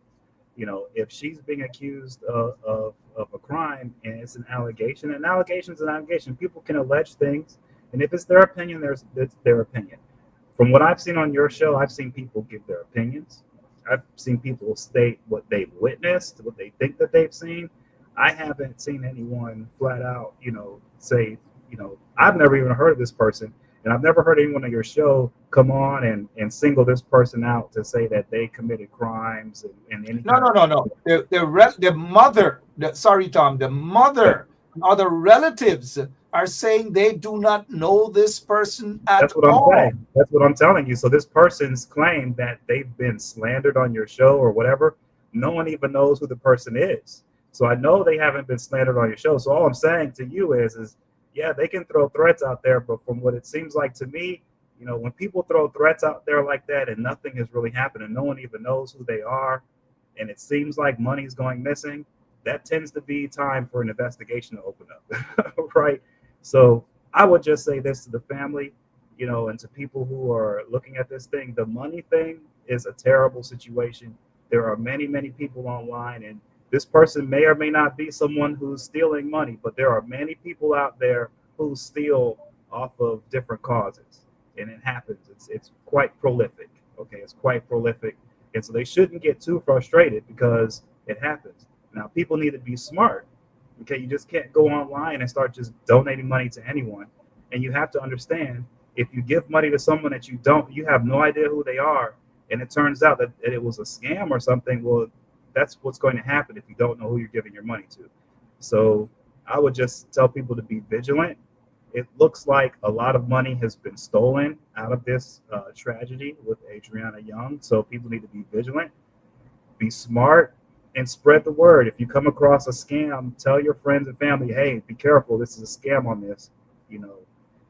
if she's being accused of a crime and it's an allegation, an allegation is an allegation. People can allege things, and if it's their opinion, it's their opinion. From what I've seen on your show, I've seen people give their opinions. I've seen people state what they've witnessed, what they think that they've seen. I haven't seen anyone flat out, say, I've never even heard of this person. And I've never heard anyone on your show come on and single this person out to say that they committed crimes and anything. No. The mother, sorry, Tom, the mother and other relatives are saying they do not know this person at all. That's what I'm saying. That's what I'm telling you. So this person's claim that they've been slandered on your show or whatever, no one even knows who the person is. So I know they haven't been slandered on your show. So all I'm saying to you is yeah, they can throw threats out there, but from what it seems like to me, You know, when people throw threats out there like that and nothing has really happened and no one even knows who they are, and it seems like money is going missing, that tends to be time for an investigation to open up, right? So I would just say this to the family, you know, and to people who are looking at this thing: the money thing is a terrible situation. There are many, many people online, and this person may or may not be someone who's stealing money, but there are many people out there who steal off of different causes, and it happens. It's quite prolific. Okay, it's quite prolific, and so they shouldn't get too frustrated because it happens. Now, people need to be smart. Okay, you just can't go online and start just donating money to anyone, and you have to understand, if you give money to someone that you have no idea who they are, and it turns out that it was a scam or something, well, that's what's going to happen if you don't know who you're giving your money to. So I would just tell people to be vigilant. It looks like a lot of money has been stolen out of this tragedy with Adriana Young. So people need to be vigilant, be smart, and spread the word. If you come across a scam, tell your friends and family, hey, be careful, this is a scam on this, you know,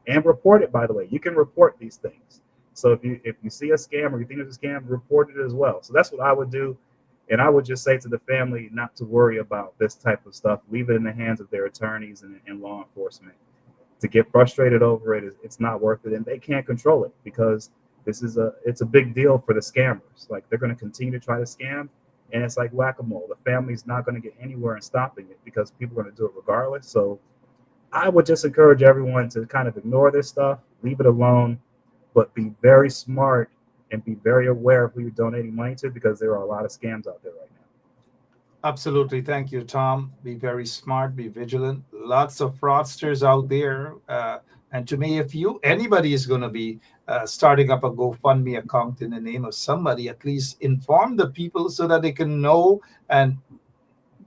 and report it. By the way, you can report these things. So if you see a scam or you think it's a scam, report it as well. So that's what I would do. And I would just say to the family not to worry about this type of stuff. Leave it in the hands of their attorneys and law enforcement. To get frustrated over it, it's not worth it, and they can't control it because it's a big deal for the scammers. Like, they're going to continue to try to scam, and it's like whack-a-mole. The family's not going to get anywhere in stopping it because people are going to do it regardless. So I would just encourage everyone to kind of ignore this stuff, leave it alone, but be very smart and be very aware of who you're donating money to, because there are a lot of scams out there right now. Absolutely. Thank you, Tom. Be very smart, be vigilant. Lots of fraudsters out there. And to me, if anybody is going to be starting up a GoFundMe account in the name of somebody, at least inform the people so that they can know and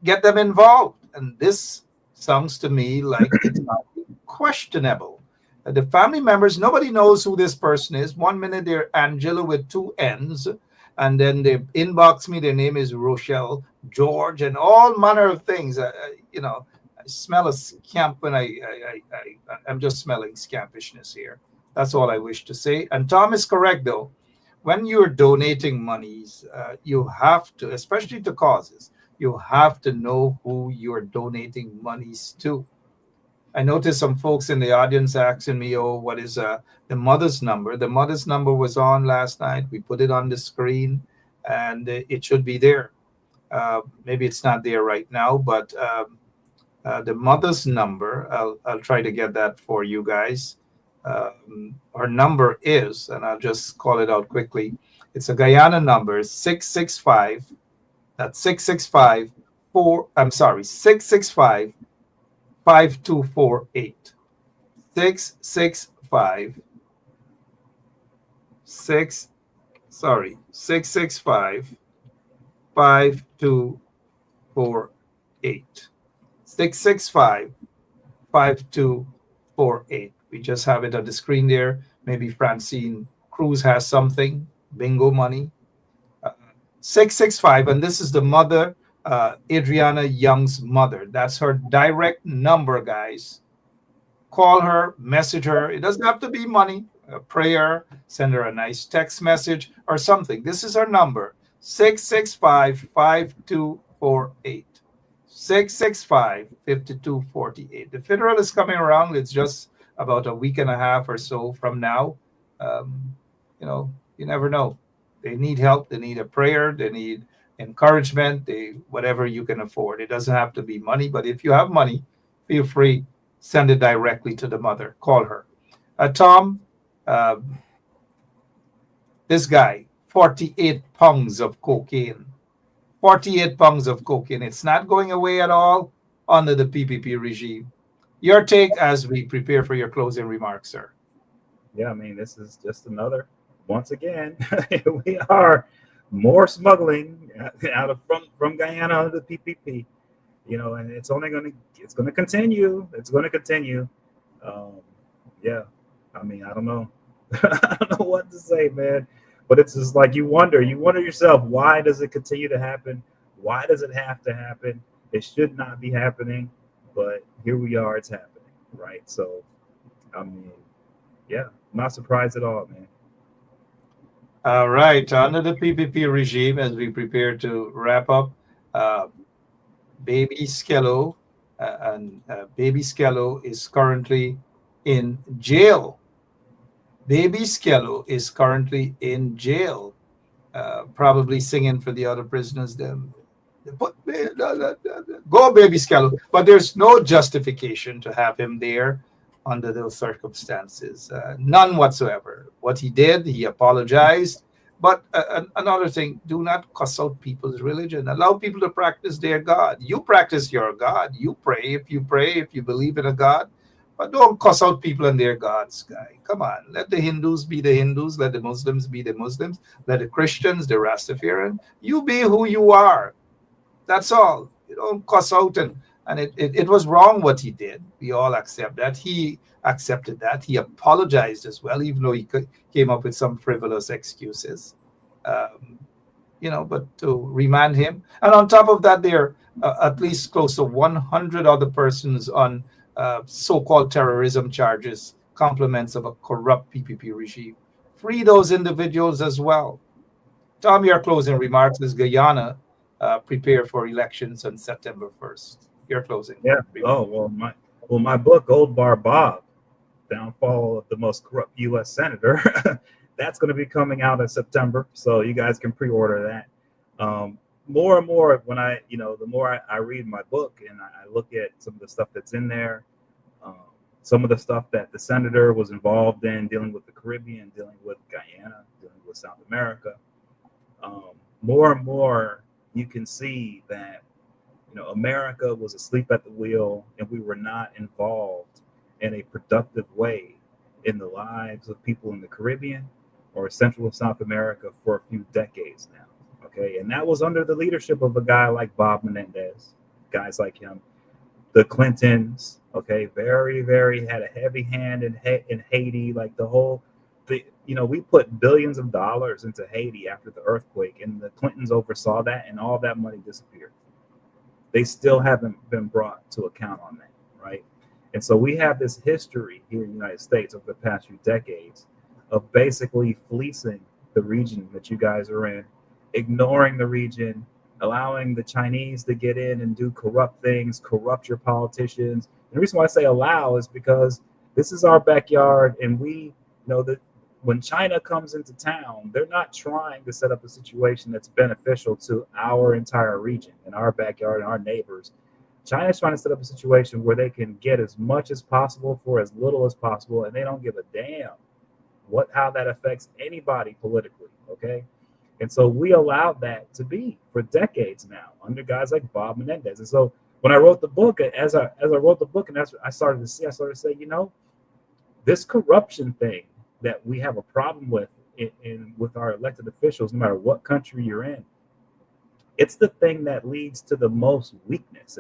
get them involved. And this sounds to me like it's not questionable. The family members, nobody knows who this person is. 1 minute they're Angela with 2 N's, and then they inbox me. Their name is Rochelle, George, and all manner of things. You know, I smell a scamp when I'm just smelling scampishness here. That's all I wish to say. And Tom is correct, though. When you're donating monies, you have to, especially to causes, you have to know who you're donating monies to. I noticed some folks in the audience asking me, oh, what is the mother's number? The mother's number was on last night. We put it on the screen, and it should be there. Maybe it's not there right now, but the mother's number, I'll try to get that for you guys. Our number is, and I'll just call it out quickly. It's a Guyana number, 665. That's 665 665 5248. 665 665 5248. 665 5248. We just have it on the screen there. Maybe Francine Cruz has something. Bingo money. 665, and this is the mother, Adriana Young's mother. That's her direct number, guys. Call her, message her. It doesn't have to be money, a prayer, send her a nice text message or something. This is her number, 665 5248. 665 5248. The funeral is coming around. It's just about a week and a half or so from now. You know, you never know. They need help. They need a prayer. They need encouragement. Whatever you can afford. It doesn't have to be money, but if you have money, feel free. Send it directly to the mother. Call her. Tom, this guy, 48 pounds of cocaine. 48 pounds of cocaine. It's not going away at all under the PPP regime. Your take as we prepare for your closing remarks, sir. Yeah, I mean, this is just another, once again, we are more smuggling out of from Guyana under the PPP, you know, and it's going to continue. It's going to continue. Yeah, I mean, I don't know. I don't know what to say, man. But it's just like you wonder yourself, why does it continue to happen? Why does it have to happen? It should not be happening, but here we are, it's happening, right? So, I mean, yeah, Not surprised at all, man. All right. Under the PPP regime, as we prepare to wrap up, uh, Baby Skello and Baby Skello is currently in jail. Baby Skello is currently in jail, probably singing for the other prisoners. Them, put go, Baby Skello. But there's no justification to have him there under those circumstances, none whatsoever. What he did, he apologized. But another thing, do not cuss out people's religion. Allow people to practice their God. You practice your God. You pray, if you believe in a God. But don't cuss out people and their gods, guy. Come on. Let the Hindus be the Hindus. Let the Muslims be the Muslims. Let the Christians, the Rastafarian. You be who you are. That's all. You don't cuss out. And it was wrong what he did. We all accept that. He accepted that. He apologized as well, even though he came up with some frivolous excuses. But to remand him. And on top of that, there are at least close to 100 other persons on so-called terrorism charges, compliments of a corrupt PPP regime. Free those individuals as well. Tom, your closing remarks is Guyana prepare for elections on September 1st. Your closing. Yeah. remarks. My book, Gold Bar Bob, Downfall of the Most Corrupt U.S. Senator, that's going to be coming out in September, so you guys can pre-order that. More and more, when the more I read my book and I look at some of the stuff that's in there, some of the stuff that the senator was involved in, dealing with the Caribbean, dealing with Guyana, dealing with South America, more and more you can see that America was asleep at the wheel and we were not involved in a productive way in the lives of people in the Caribbean or Central and South America for a few decades now. Okay, and that was under the leadership of a guy like Bob Menendez, guys like him, the Clintons. Okay, very, very had a heavy hand in Haiti. Like we put billions of dollars into Haiti after the earthquake, and the Clintons oversaw that, and all that money disappeared. They still haven't been brought to account on that, right? And so we have this history here in the United States over the past few decades of basically fleecing the region that you guys are in, ignoring the region, allowing the Chinese to get in and do corrupt things, corrupt your politicians. And the reason why I say allow is because this is our backyard, and we know that when China comes into town, they're not trying to set up a situation that's beneficial to our entire region and our backyard and our neighbors. China's trying to set up a situation where they can get as much as possible for as little as possible, and they don't give a damn how that affects anybody politically, okay? And so we allowed that to be for decades now under guys like Bob Menendez. And so when I wrote the book, as I wrote the book, and I started to say, this corruption thing that we have a problem with with our elected officials, no matter what country you're in, it's the thing that leads to the most weakness.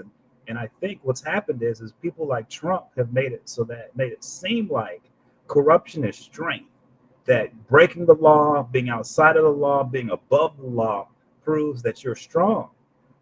And I think what's happened is people like Trump have made it seem like corruption is strength, that breaking the law, being outside of the law, being above the law proves that you're strong.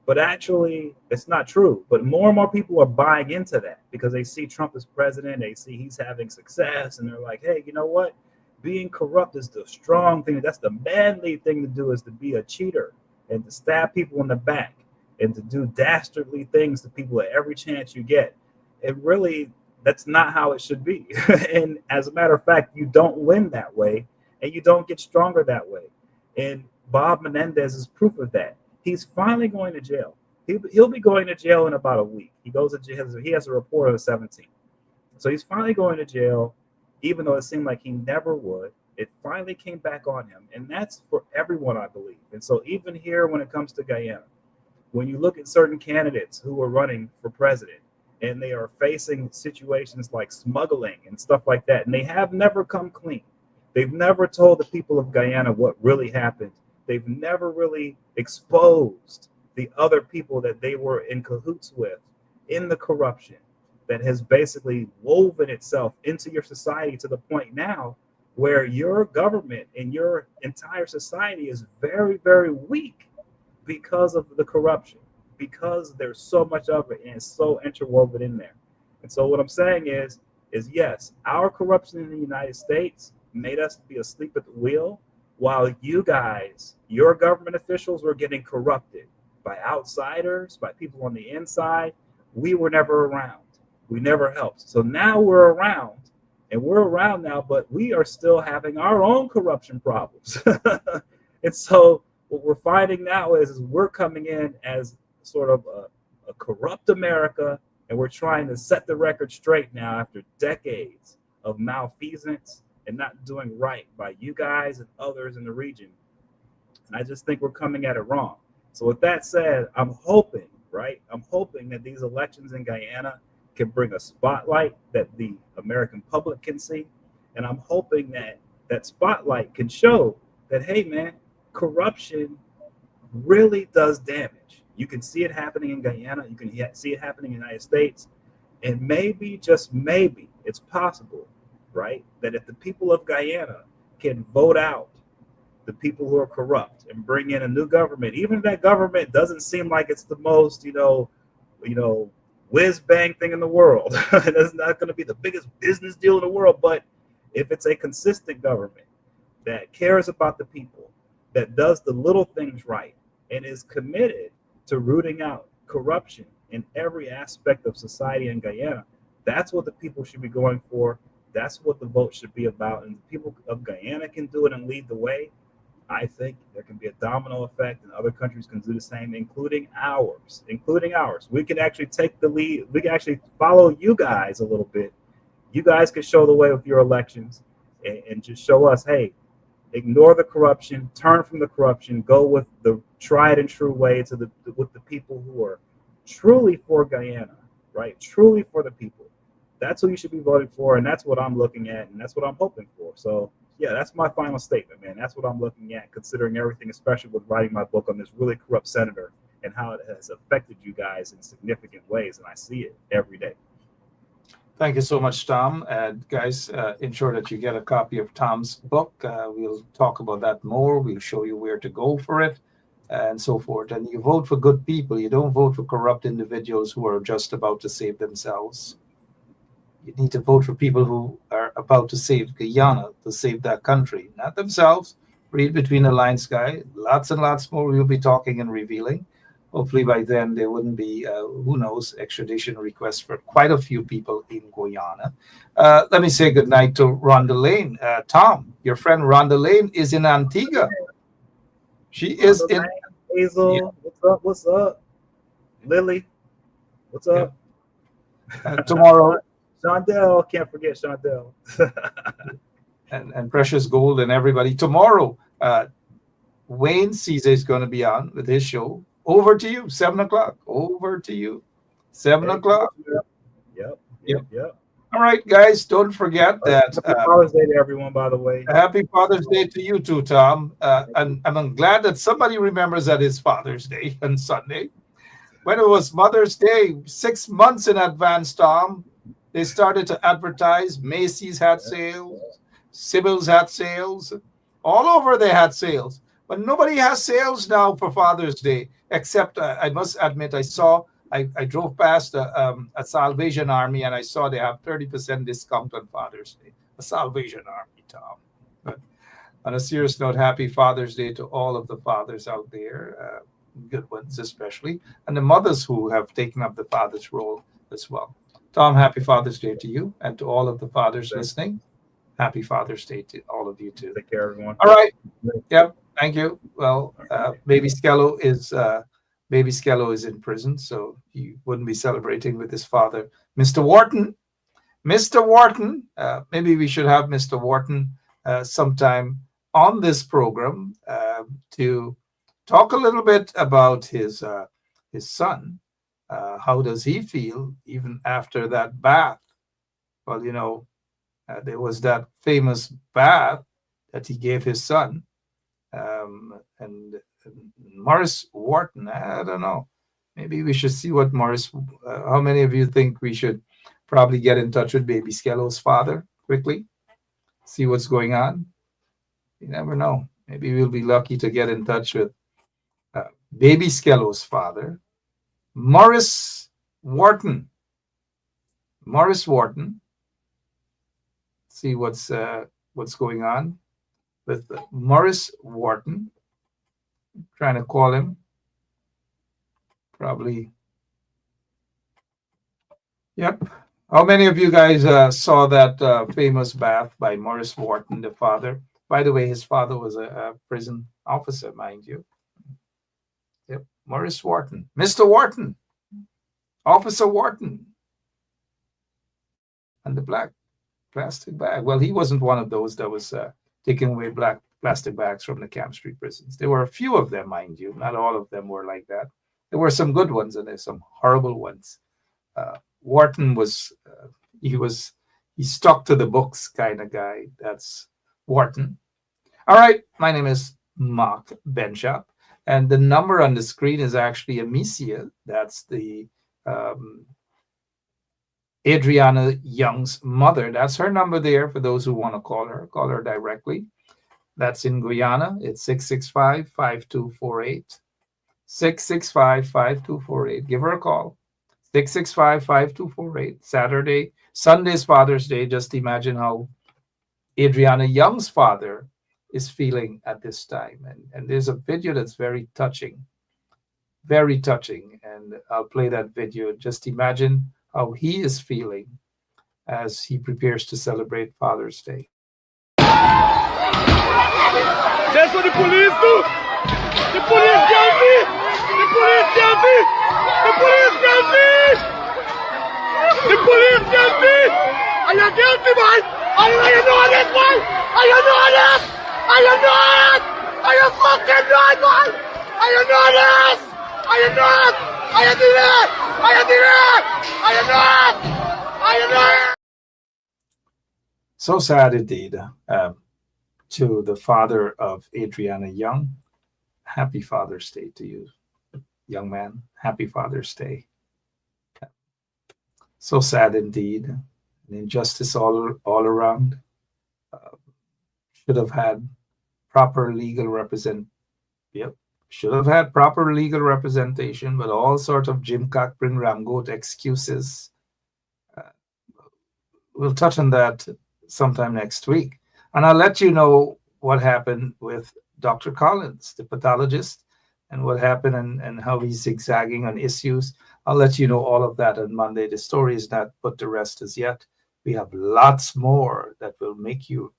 But actually, it's not true. But more and more people are buying into that because they see Trump as president, they see he's having success, and they're like, hey, you know what? Being corrupt is the strong thing. That's the manly thing to do, is to be a cheater and to stab people in the back and to do dastardly things to people at every chance you get. It really, that's not how it should be. And as a matter of fact, you don't win that way, and you don't get stronger that way. And Bob Menendez is proof of that. He's finally going to jail. He'll be going to jail in about a week. He goes to jail. He has a report on the 17th. So he's finally going to jail, even though it seemed like he never would. It finally came back on him. And that's for everyone, I believe. And so even here, when it comes to Guyana, when you look at certain candidates who are running for president, and they are facing situations like smuggling and stuff like that, and they have never come clean. They've never told the people of Guyana what really happened. They've never really exposed the other people that they were in cahoots with in the corruption that has basically woven itself into your society to the point now where your government and your entire society is very, very weak because of the corruption, because there's so much of it and it's so interwoven in there. And so what I'm saying is yes, our corruption in the United States made us be asleep at the wheel while you guys, your government officials, were getting corrupted by outsiders, by people on the inside. We were never around. We never helped. So now we're around, and we're around now, but we are still having our own corruption problems. And so what we're finding now is we're coming in as sort of a corrupt America, and we're trying to set the record straight now after decades of malfeasance and not doing right by you guys and others in the region. And I just think we're coming at it wrong. So with that said, I'm hoping, right? I'm hoping that these elections in Guyana can bring a spotlight that the American public can see. And I'm hoping that that spotlight can show that, hey, man, corruption really does damage. You can see it happening in Guyana. You can see it happening in the United States. And maybe, just maybe, it's possible, right, that if the people of Guyana can vote out the people who are corrupt and bring in a new government, even if that government doesn't seem like it's the most, whiz bang thing in the world, it's not going to be the biggest business deal in the world, but if it's a consistent government that cares about the people, that does the little things right, and is committed to rooting out corruption in every aspect of society in Guyana, that's what the people should be going for. That's what the vote should be about. And the people of Guyana can do it and lead the way. I think there can be a domino effect, and other countries can do the same, including ours. We can actually take the lead. We can actually follow you guys a little bit. You guys can show the way with your elections and just show us, hey, ignore the corruption, turn from the corruption, go with the tried and true way with the people who are truly for Guyana, right? Truly for the people. That's who you should be voting for, and that's what I'm looking at, and that's what I'm hoping for. So, yeah, that's my final statement, man. That's what I'm looking at, considering everything, especially with writing my book on this really corrupt senator and how it has affected you guys in significant ways, and I see it every day. Thank you so much, Tom. And guys, ensure that you get a copy of Tom's book. We'll talk about that more. We'll show you where to go for it and so forth. And you vote for good people. You don't vote for corrupt individuals who are just about to save themselves. You need to vote for people who are about to save Guyana, to save that country, not themselves. Read between the lines, guy. Lots and lots more we'll be talking and revealing. Hopefully by then there wouldn't be, who knows, extradition requests for quite a few people in Guyana. Let me say goodnight to Rhonda Lane. Tom, your friend Rhonda Lane is in Antigua. She is in... Hazel, yeah. What's up? Lily, what's up? Yeah. Tomorrow... Shondell, can't forget Shondell. and Precious Gold and everybody. Tomorrow, Wayne Caesar is going to be on with his show. Over to you, 7 o'clock. Over to you, 7 o'clock. Yep. All right, guys, don't forget that. Happy Father's Day to everyone, by the way. Happy Father's Day to you too, Tom. And I'm glad that somebody remembers that it's Father's Day on Sunday. When it was Mother's Day, 6 months in advance, Tom, they started to advertise. Macy's had sales, Sybil's had sales, all over they had sales. But nobody has sales now for Father's Day, except I must admit I drove past a Salvation Army and I saw they have 30% discount on Father's Day. A Salvation Army, Tom. But on a serious note, happy Father's Day to all of the fathers out there, good ones especially, and the mothers who have taken up the father's role as well. Tom, happy Father's Day to you and to all of the fathers listening. Happy Father's Day to all of you too. Take care, everyone. All right. Yep. Thank you. Well, Baby Skello is in prison, so he wouldn't be celebrating with his father, Mr. Wharton. Mr. Wharton, maybe we should have Mr. Wharton sometime on this program to talk a little bit about his son. How does he feel even after that bath? Well, there was that famous bath that he gave his son. And Morris Wharton, I don't know. Maybe we should see what how many of you think we should probably get in touch with Baby Skello's father quickly? See what's going on? You never know. Maybe we'll be lucky to get in touch with Baby Skello's father, Morris Wharton. See what's what's going on with Maurice Wharton. Trying to call him. Probably. Yep. How many of you guys saw that famous bath by Maurice Wharton, the father? By the way, his father was a prison officer, mind you. Yep. Maurice Wharton. Mr. Wharton. Officer Wharton. And the black plastic bag. Well, he wasn't one of those that was taking away black plastic bags from the Camp Street prisons. There were a few of them, mind you. Not all of them were like that. There were some good ones and there's some horrible ones. Wharton was, he stuck to the books kind of guy. That's Wharton. All right, my name is Mark Benshop, and the number on the screen is actually Amicia. That's the Adriana Young's mother. That's her number there for those who want to call her. Call her directly. That's in Guyana. It's 665-5248. 665-5248. Give her a call. 665-5248. Sunday's Father's Day. Just imagine how Adriana Young's father is feeling at this time. And there's a video that's very touching. Very touching. And I'll play that video. Just imagine how he is feeling as he prepares to celebrate Father's Day. That's what the police do. The police got me. The police got me. The police got me. The police got me. Are you guilty, man? Are you know this, man? Are you know this? Are you know it? Are you fucking not, man? Are you know this? Are you not? Are you doing it? Are you doing it? Are you not? Are you not? So sad indeed. To the father of Adriana Young, happy Father's Day to you, young man. Happy Father's Day. So sad indeed. An injustice all around. Should have had proper legal should have had proper legal representation, but all sorts of Jim Cock, bring Ramgoat excuses. We'll touch on that sometime next week. And I'll let you know what happened with Dr. Collins, the pathologist, and what happened and how he's zigzagging on issues. I'll let you know all of that on Monday. The story is not put to rest as yet. We have lots more that will make your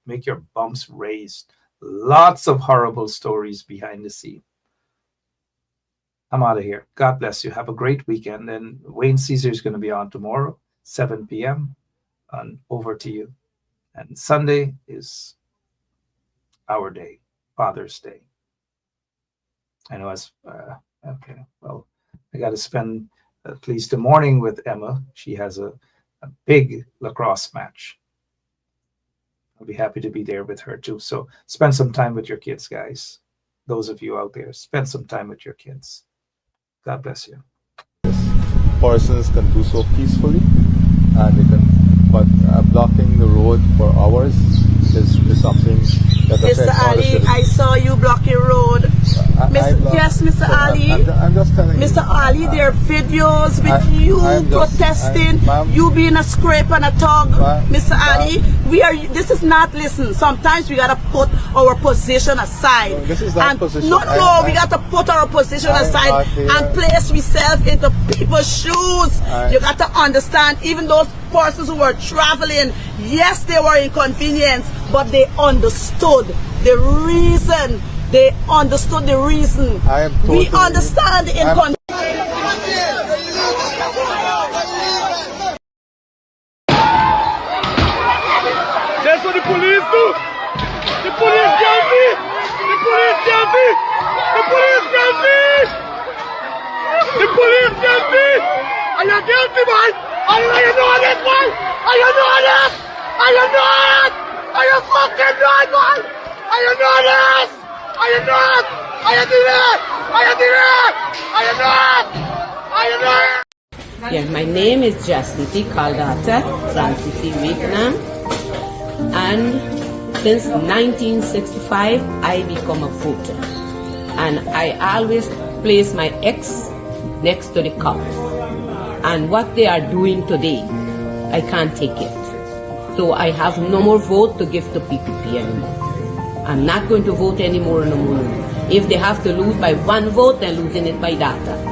bumps raised. Lots of horrible stories behind the scene. I'm out of here. God bless you. Have a great weekend. And Wayne Caesar is going to be on tomorrow, 7 p.m. And over to you. And Sunday is our day, Father's Day. I know okay, well, I got to spend at least the morning with Emma. She has a big lacrosse match. I'll be happy to be there with her too. So spend some time with your kids, guys. Those of you out there, spend some time with your kids. God bless you. Persons can do so peacefully, and they can. But blocking the road for hours is something that affects Mr. Ali, I saw you blocking road. Yes, Mr. Ali. I'm just telling Mr. you. Ali, there are videos with you protesting, you being a scrape and a tug. Mr. Ali, this is not, listen, sometimes we gotta put our position aside. No, this is not position. We gotta put our position aside and place ourselves into people's shoes. You gotta understand, even those persons who were traveling, yes, they were inconvenienced, but they understood the reason. They understood the reason. We understand the inconvenience. That's what the police do. The police got me. The police got me. The police got me. The police got me. Are you guilty, man? Are you know this, man? Are you know this? Are you know it? Are you fucking not, man? Are you know this? Are you not? Are you doing it? Are you doing it? Are you not? Are you not? Yeah, my name is Jacinty Caldata from City Vietnam, and since 1965 I become a voter, and I always place my X next to the cop, and what they are doing today, I can't take it. So I have no more vote to give to PPP anymore. I'm not going to vote anymore no more. If they have to lose by one vote, they're losing it by data.